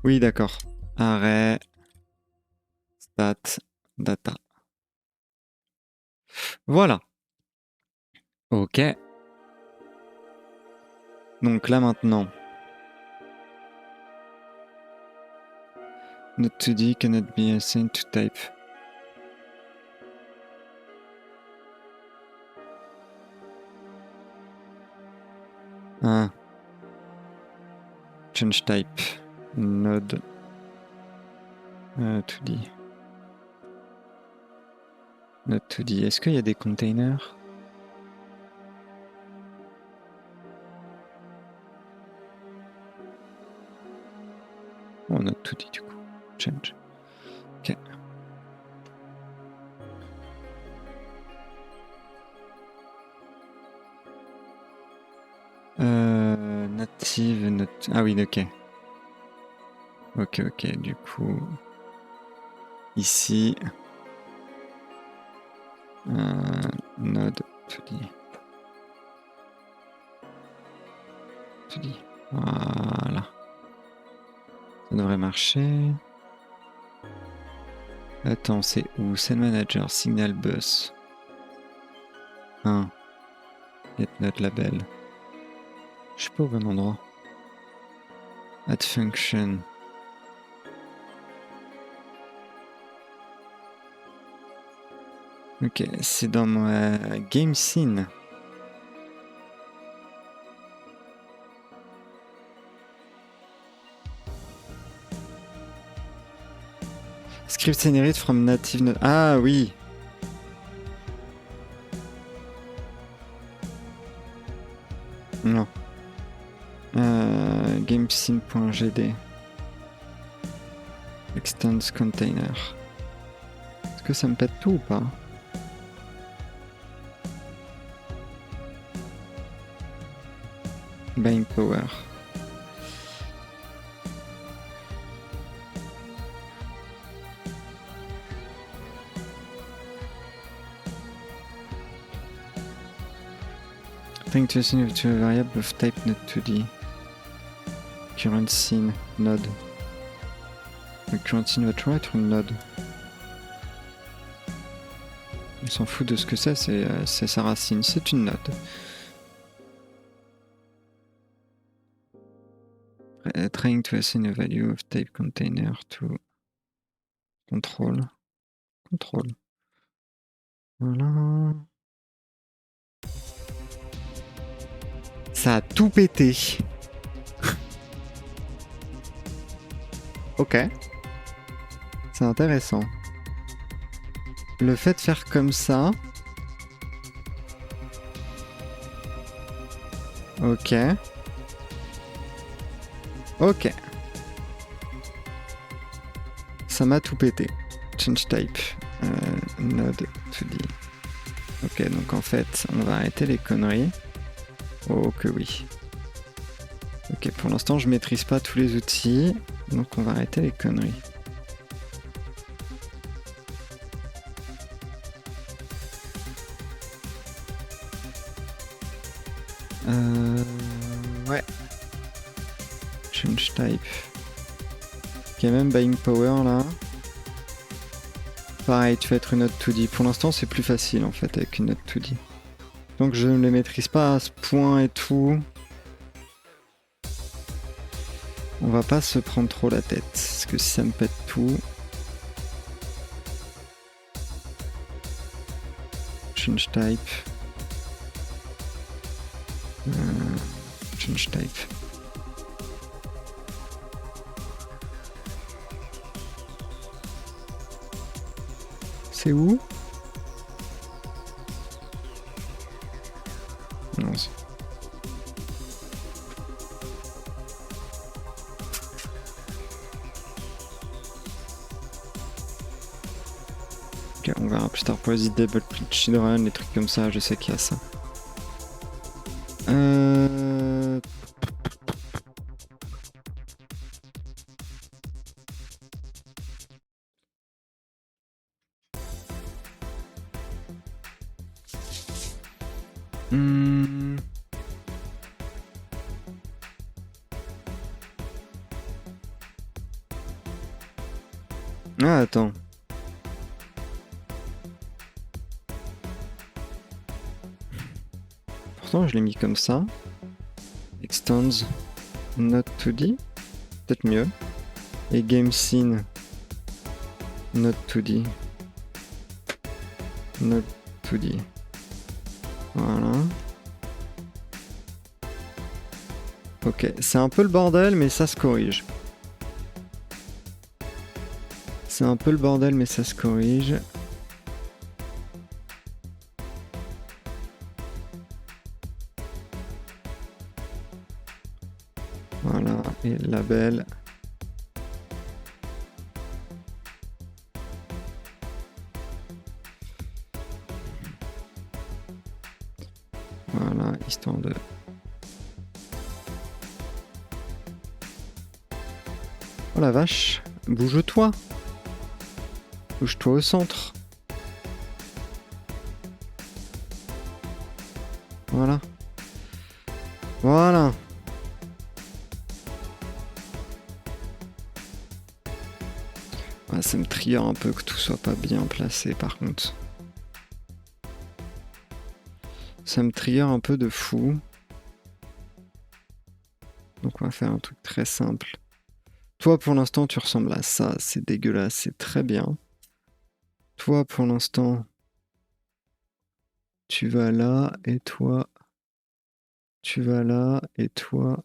Oui, d'accord. Arrêt stat data. Voilà. Ok. Donc là maintenant. Not 2D cannot be assigned to type. Ah. Change type. Node 2D. Node 2D. Est-ce qu'il y a des containers? Oh, Node 2D du coup. Change. Ok. Native note. Ah oui, ok. Ok, du coup. Ici. Node 2D. 2D. Voilà. Ça devrait marcher. Attends, c'est où? Cell Manager, Signal Bus. 1. Get Node Label. Je suis pas au bon endroit. Add Function. Ok, c'est dans ma game scene. Script generate from native node. Ah oui. Non. Gamescene.gd. Extends container. Est-ce que ça me pète tout ou pas? Buying power. Trying to assign to a variable of type node2d. Current scene node. Le current scene va toujours être une node. On s'en fout de ce que c'est sa racine, c'est une node. Trying to assign a value of type container to control. Control. Voilà. Ça a tout pété. Ok. C'est intéressant. Le fait de faire comme ça. Ok. Ok. Ça m'a tout pété. Change type. Node 2D. Ok, donc en fait, on va arrêter les conneries. Oh que oui. Ok, pour l'instant, je maîtrise pas tous les outils. Donc on va arrêter les conneries. Ouais. Change type. Ok, même buying power là. Pareil, tu vas être une note 2D. Pour l'instant, c'est plus facile en fait avec une note 2D. Donc je ne les maîtrise pas à ce point et tout. On va pas se prendre trop la tête. Parce que si ça me pète tout. Change type. Change type. C'est où? Non, c'est... Ok, on verra plus tard pour les double children, les trucs comme ça, je sais qu'il y a ça. Ah, attends. Pourtant, je l'ai mis comme ça. Extends Node 2D. Peut-être mieux. Et Game Scene Node 2D. Node 2D. Voilà. Ok, c'est un peu le bordel, mais ça se corrige. C'est un peu le bordel, mais ça se corrige. Voilà, et label. Voilà, histoire de... Oh la vache. Bouge-toi. Bouge-toi au centre. Voilà. Voilà. Ouais, ça me trigger un peu que tout soit pas bien placé par contre. Ça me trigger un peu de fou. Donc on va faire un truc très simple. Toi pour l'instant tu ressembles à ça, c'est dégueulasse, c'est très bien. Toi pour l'instant tu vas là et toi tu vas là et toi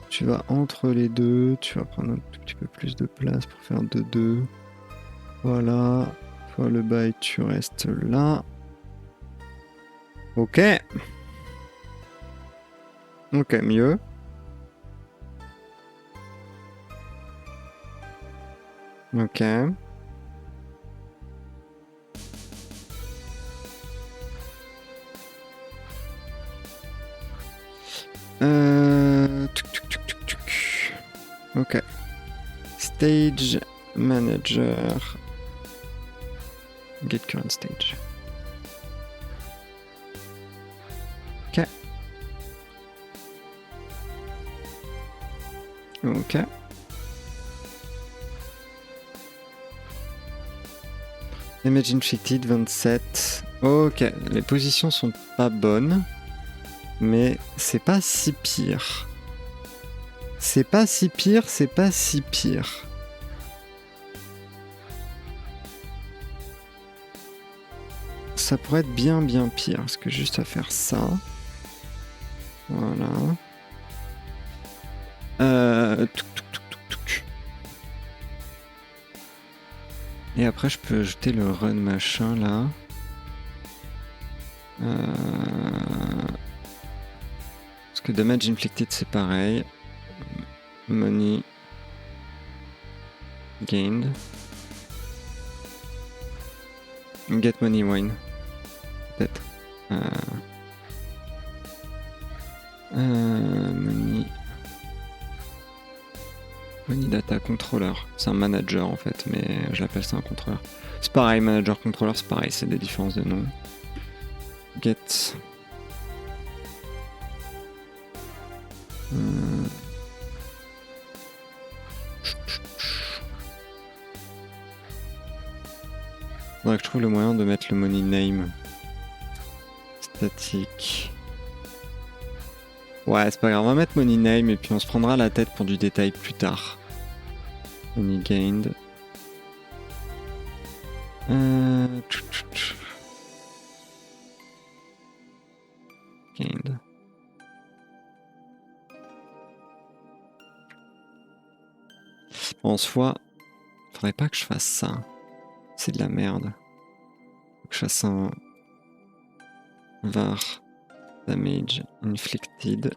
tu vas entre les deux, tu vas prendre un tout petit peu plus de place pour faire 2-2. Voilà, toi le bail tu restes là. Ok. Ok, mieux. Ok. Ok. Stage manager. Get current stage. Ok. Ok. Damage inflicted 27. Ok, les positions sont pas bonnes, mais c'est pas si pire. C'est pas si pire, c'est pas si pire. Ça pourrait être bien pire, parce que juste à faire ça. Voilà. Et après, je peux jeter le run machin là. Parce que damage inflicted c'est pareil. Money gained. Get money wine. Peut-être. Money data controller. C'est un manager en fait, mais j'appelle ça un contrôleur. C'est pareil, manager controller, c'est pareil, c'est des différences de nom. Get. Faudrait que je trouve le moyen de mettre le money name. Statique. Ouais, c'est pas grave, on va mettre money name et puis on se prendra la tête pour du détail plus tard. Money gained. Gained. En soi, faudrait pas que je fasse ça. C'est de la merde. Faut que je fasse un var damage inflicted.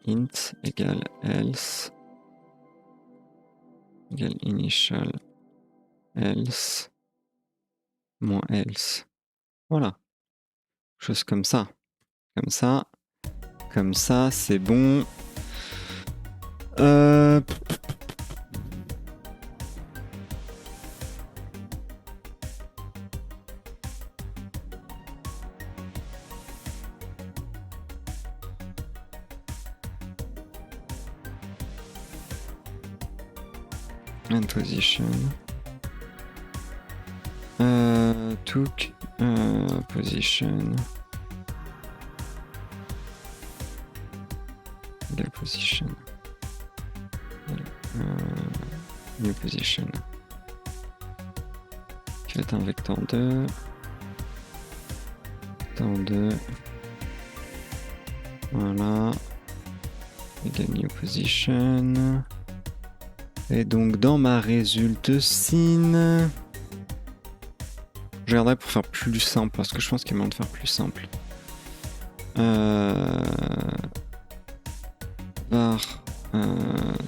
.int égale else égale initial else moins else. Voilà. Chose comme ça. Comme ça. Comme ça, c'est bon. And position. Took position. Égale position. New position. Qui va être un vecteur 2. Vecteur 2. Voilà. Égale new position. Et donc dans ma résulte scene, je regarderai pour faire plus simple parce que je pense qu'il y a moyen de faire plus simple. Var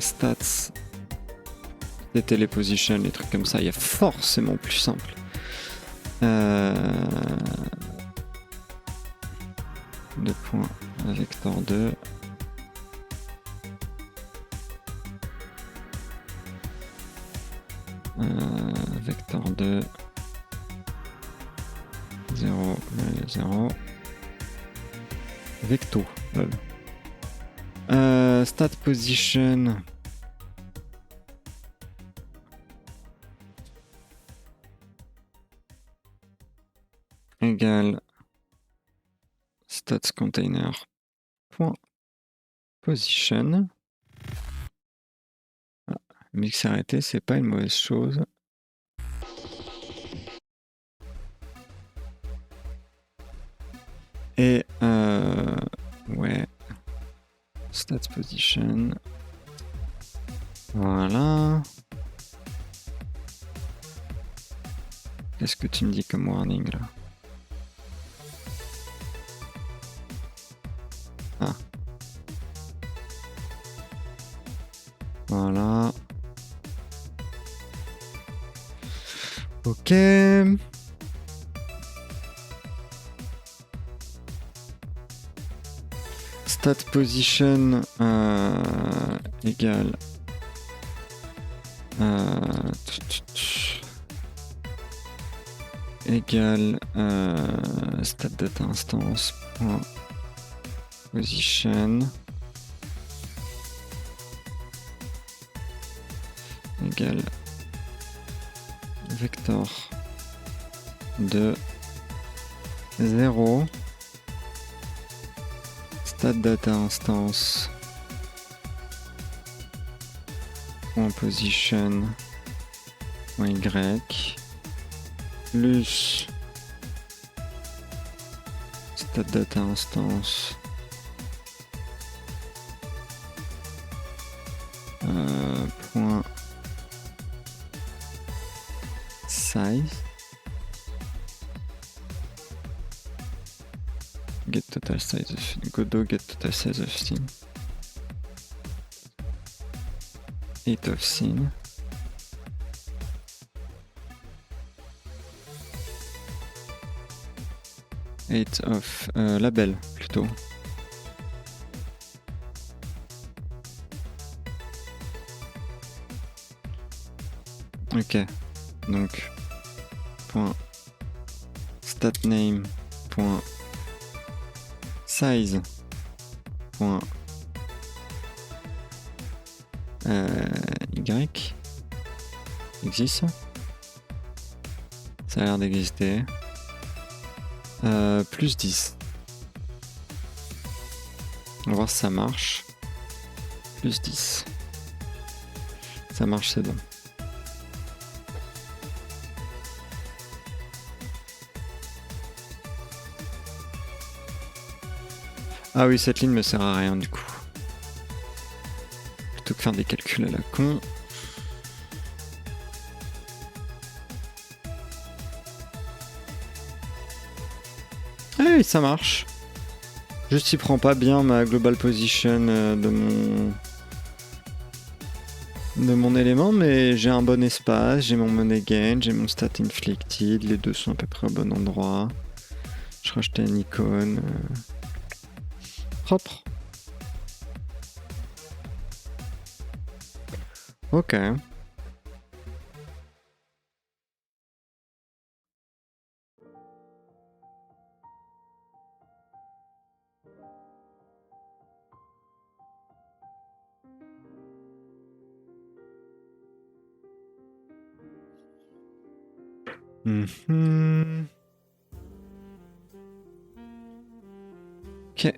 stats, les télépositions, les trucs comme ça, il y a forcément plus simple. Deux points vector 2. Vecteur 2. 0, 0. Vecto. Stat position. Égale stats container point position. Ah, mix arrêté, c'est pas une mauvaise chose. Et ouais, stats position. Voilà. Qu'est-ce que tu me dis comme warning là? Ah. Voilà. Ok. Stat position égale égale stat data instance point position égale vector de 0 stat data instance point position point y plus stat data instance point size get total size of Godot get total size of scene 8 of scene 8 of label plutôt. Ok, donc point stat name point size point y existe, ça a l'air d'exister. Plus 10. On va voir si ça marche. Plus 10. Ça marche, c'est bon. Ah oui, cette ligne me sert à rien du coup. Plutôt que faire des calculs à la con. Ah oui, ça marche. Juste il prend pas bien ma global position de mon élément, mais j'ai un bon espace, j'ai mon money gain, j'ai mon stat inflicted, les deux sont à peu près au bon endroit. Je rachetais une icône. Propre. Ok. Ok.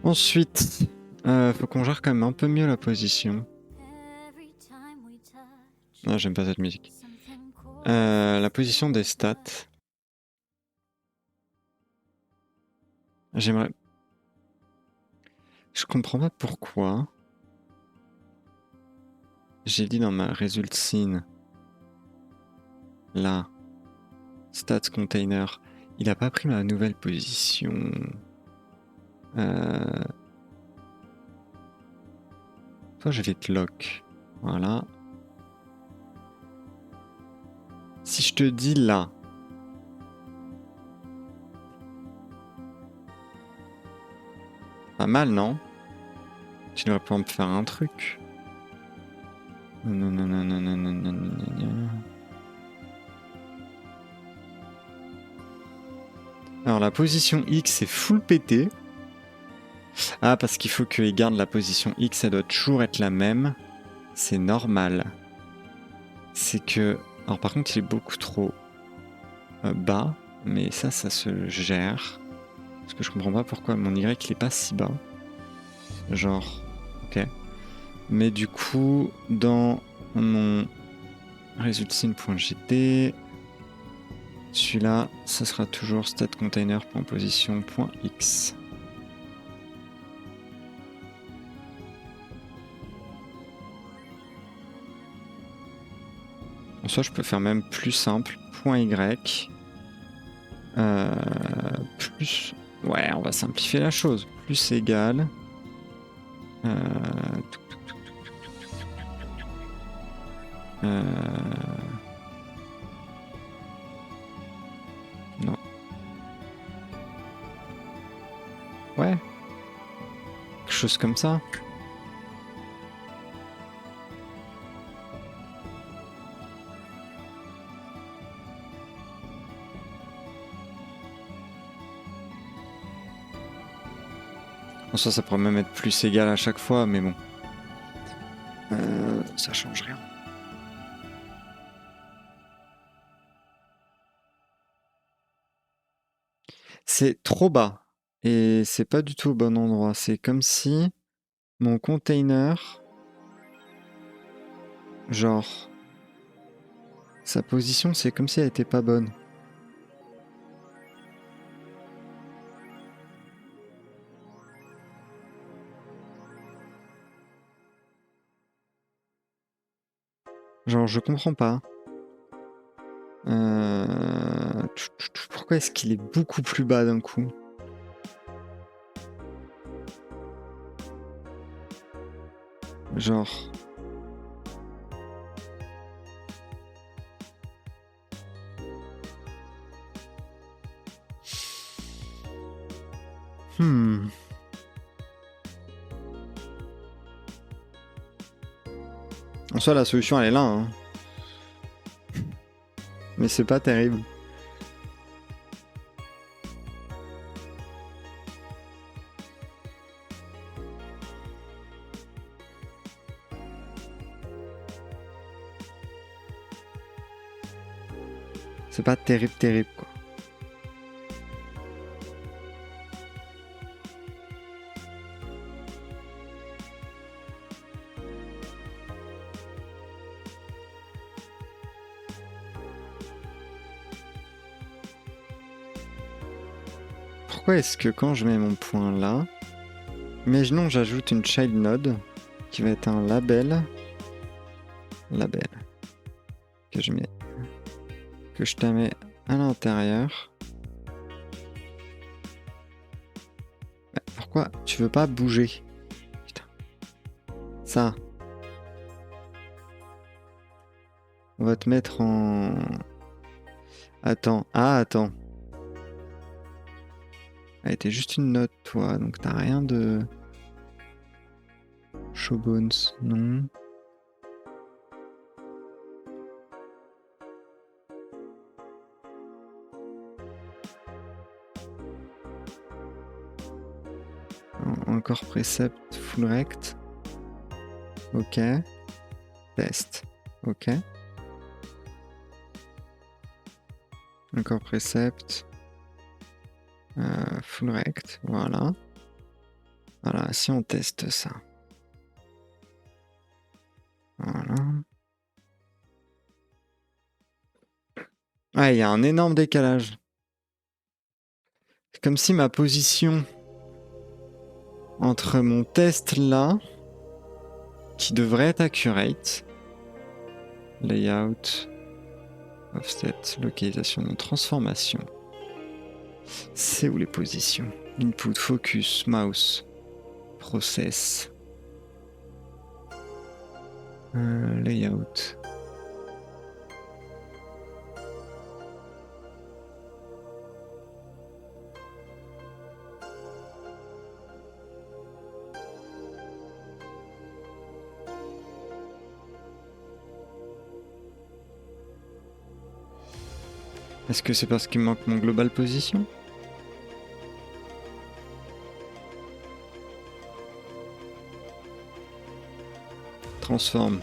Ensuite, faut qu'on gère quand même un peu mieux la position. Ah, j'aime pas cette musique. La position des stats. J'aimerais... Je comprends pas pourquoi. J'ai dit dans ma result scene. Là. Stats container. Il a pas pris ma nouvelle position. Toi, je vais te lock. Voilà. Si je te dis là. Pas mal, non? Tu devrais pouvoir me faire un truc. Non, non, non, non, non, non, non, non, non. Alors la position X est full pété. Ah, parce qu'il faut qu'il garde la position X, elle doit toujours être la même. C'est normal. C'est que... Alors par contre, il est beaucoup trop bas, mais ça se gère. Parce que je comprends pas pourquoi mon Y, il est pas si bas. Genre... Ok. Mais du coup, dans mon resultscene.gt, celui-là, ça sera toujours statContainer.position.x. En soi, je peux faire même plus simple. .y. Plus... Ouais, on va simplifier la chose. Plus égal. Non. Ouais. Quelque chose comme ça. En soi, ça pourrait même être plus égal à chaque fois, mais bon. Ça change rien. C'est trop bas. Et c'est pas du tout au bon endroit. C'est comme si mon container, genre, sa position, c'est comme si elle était pas bonne. Genre, je comprends pas. Pourquoi est-ce qu'il est beaucoup plus bas d'un coup? Genre... En soi, la solution, elle est là. Hein. Mais c'est pas terrible. C'est pas terrible, terrible, quoi. Pourquoi est-ce que quand je mets mon point là, imaginons que j'ajoute une child node qui va être un label, que je te mets à l'intérieur. Pourquoi tu veux pas bouger? Putain. Ça. On va te mettre en... Attends. Ah, attends. Ah, t'es juste une note, toi. Donc t'as rien de... Showbones, non. Encore précepte, full rect. Ok. Test. Ok. Encore précepte. Full rect. Voilà. Voilà, si on teste ça. Voilà. Ah, il y a un énorme décalage. C'est comme si ma position entre mon test là, qui devrait être accurate, layout, offset, localisation de transformation. C'est où les positions? Input, focus, mouse, process, layout. Est-ce que c'est parce qu'il me manque mon global position? Transforme.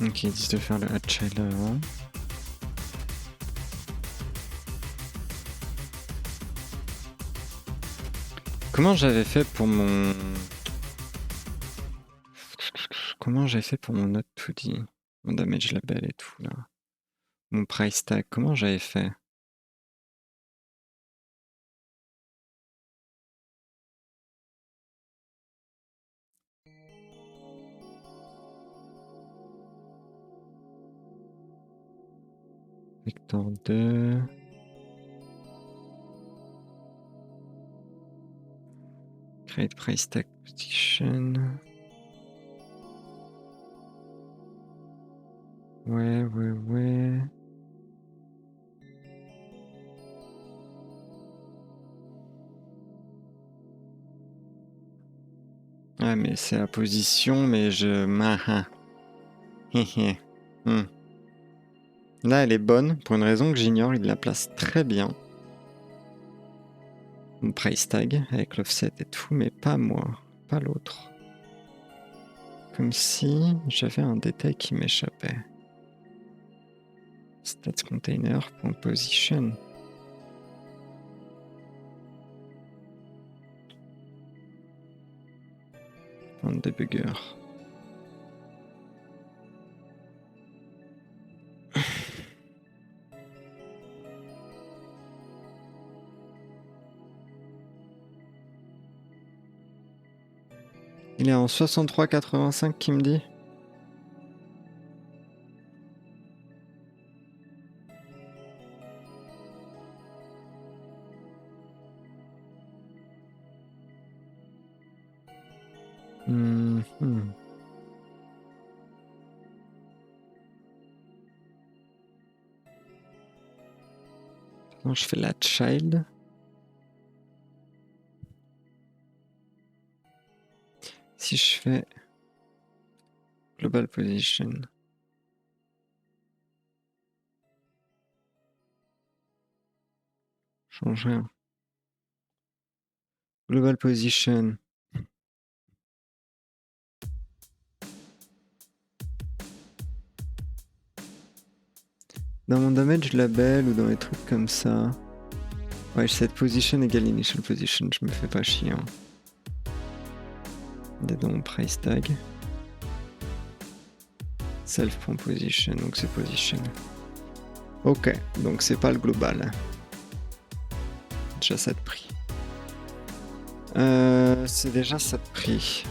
Ok, ils disent de faire le Hatchild avant. Comment j'avais fait pour mon... Comment j'avais fait pour mon note tout dit? Mon damage label et tout là. Mon price tag, comment j'avais fait? Vector 2... Create price tag position... Ouais. Ouais, mais c'est la position, mais je... Là, elle est bonne, pour une raison que j'ignore, il la place très bien. Mon price tag, avec l'offset et tout, mais pas moi, pas l'autre. Comme si j'avais un détail qui m'échappait. Stats container, point position. Point debugger. Il est en 63,85 qui me dit. Non, je fais la child. Si je fais global position. Change rien. Global position. Dans mon damage label ou dans les trucs comme ça. Ouais, cette position égale initial position, je me fais pas chier. Hein. Dans mon price tag. Self.position, donc c'est position. Ok, donc c'est pas le global. Déjà ça de prix. C'est déjà ça de prix.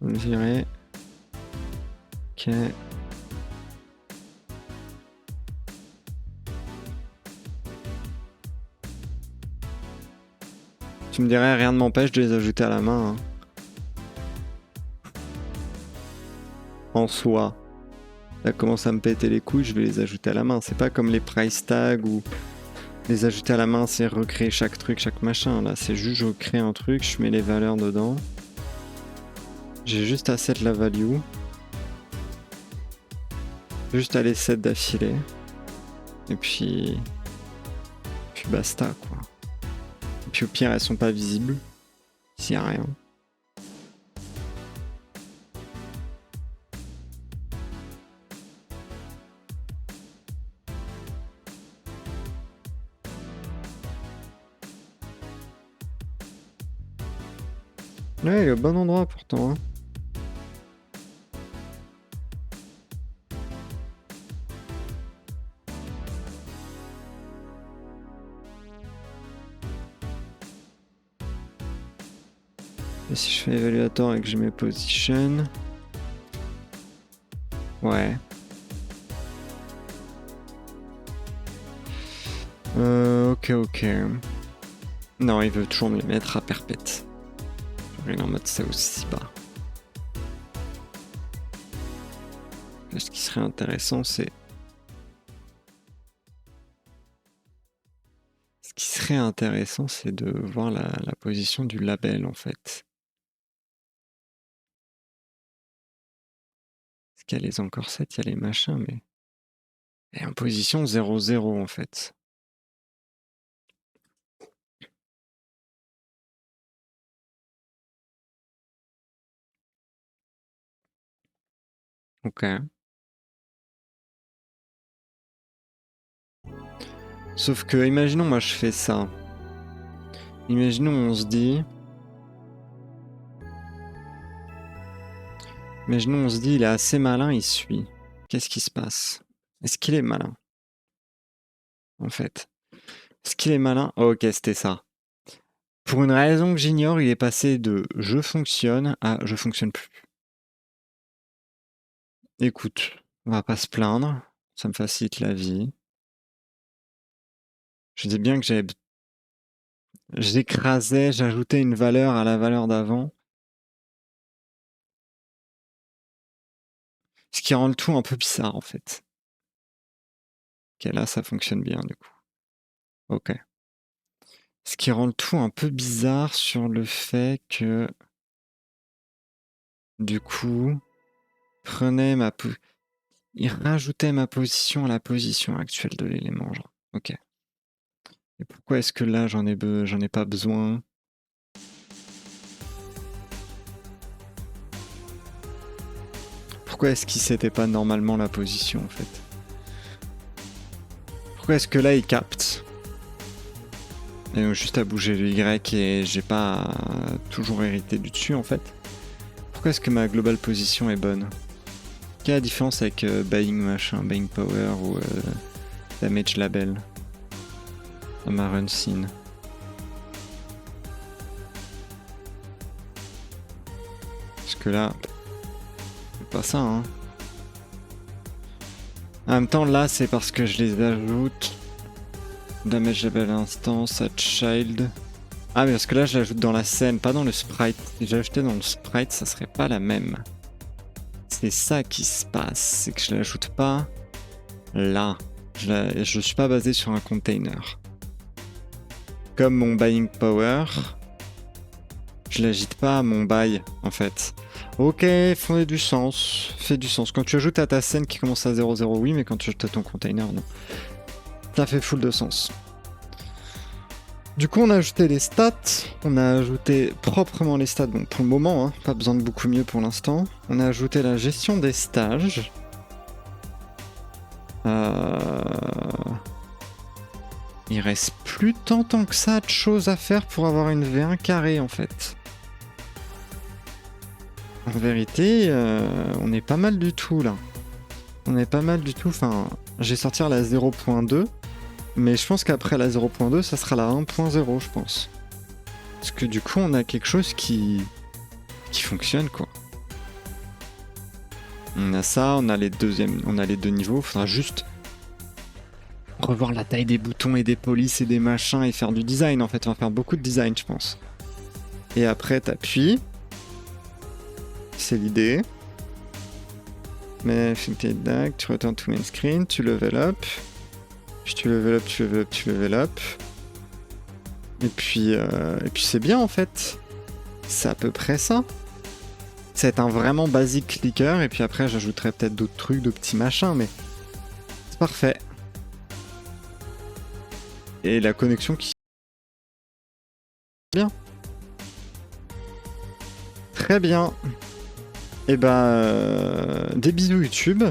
On le virer. Ok. Tu me dirais, rien ne m'empêche de les ajouter à la main. Hein. En soi. Ça commence à me péter les couilles, je vais les ajouter à la main. C'est pas comme les price tags ou Les ajouter à la main, c'est recréer chaque truc, chaque machin. Là, c'est juste je crée un truc, je mets les valeurs dedans. J'ai juste à set la value. Juste à les set d'affilée. Et puis basta, quoi. Et puis au pire, elles sont pas visibles. S'il y a rien. Ouais, il est au bon endroit pourtant. Hein. Et si je fais évaluateur et que je mets position... Ouais. Ok. Non, il veut toujours me les mettre à perpète. Je vais en mode ça aussi bas. Ce qui serait intéressant, c'est... Ce qui serait intéressant, c'est de voir la position du label, en fait. Parce qu'il y a les encore 7, il y a les machins, mais... Et en position 0-0, en fait. Ok. Sauf que, imaginons, moi, je fais ça. Imaginons, on se dit... Imaginons, on se dit, il est assez malin, il suit. Qu'est-ce qui se passe? Est-ce qu'il est malin? En fait. Est-ce qu'il est malin? Oh, ok, c'était ça. Pour une raison que j'ignore, il est passé de « je fonctionne » à « je fonctionne plus ». Écoute, on va pas se plaindre, ça me facilite la vie. Je dis bien que j'écrasais, j'ajoutais une valeur à la valeur d'avant. Ce qui rend le tout un peu bizarre, en fait. Ok, là, ça fonctionne bien, du coup. Ok. Ce qui rend le tout un peu bizarre sur le fait que... Du coup... Il rajoutait ma position à la position actuelle de l'élément, genre. Ok. Et pourquoi est-ce que là, j'en ai pas besoin? Pourquoi est-ce qu'il s'était pas normalement la position, en fait? Pourquoi est-ce que là, il capte? Et donc, juste à bouger le Y et j'ai pas toujours hérité du dessus, en fait. Pourquoi est-ce que ma global position est bonne? Quelle est la différence avec buying power ou damage label dans ma run scene? Parce que là, c'est pas ça, hein. En même temps, là, c'est parce que je les ajoute. Damage label instance, at child. Ah, mais parce que là, je l'ajoute dans la scène, pas dans le sprite. Si j'ajoutais dans le sprite, ça serait pas la même. C'est ça qui se passe, c'est que je l'ajoute pas là. Je suis pas basé sur un container. Comme mon buying power, je l'agite pas à mon buy, en fait. Ok, fait du sens. Quand tu ajoutes à ta scène qui commence à 0,0, oui, mais quand tu ajoutes à ton container, non. Ça fait full de sens. Du coup, on a ajouté les stats, on a ajouté proprement les stats, bon pour le moment, hein, pas besoin de beaucoup mieux pour l'instant. On a ajouté la gestion des stages. Il reste plus tant que ça de choses à faire pour avoir une V1 carrée en fait. En vérité, on est pas mal du tout là. Enfin, je vais sortir la 0.2. Mais je pense qu'après la 0.2, ça sera la 1.0, je pense. Parce que du coup, on a quelque chose qui fonctionne, quoi. On a ça, on a les deux niveaux. Faudra juste revoir la taille des boutons et des polices et des machins et faire du design, en fait. On va faire beaucoup de design, je pense. Et après, t'appuies. C'est l'idée. Mais tu return to main screen, tu level up. Puis tu level up, tu level up, tu level up. Et puis c'est bien en fait. C'est à peu près ça. C'est un vraiment basique clicker. Et puis après, j'ajouterai peut-être d'autres trucs, de petits machins, mais c'est parfait. Et la connexion qui... Bien. Très bien. Et ben, des bisous YouTube.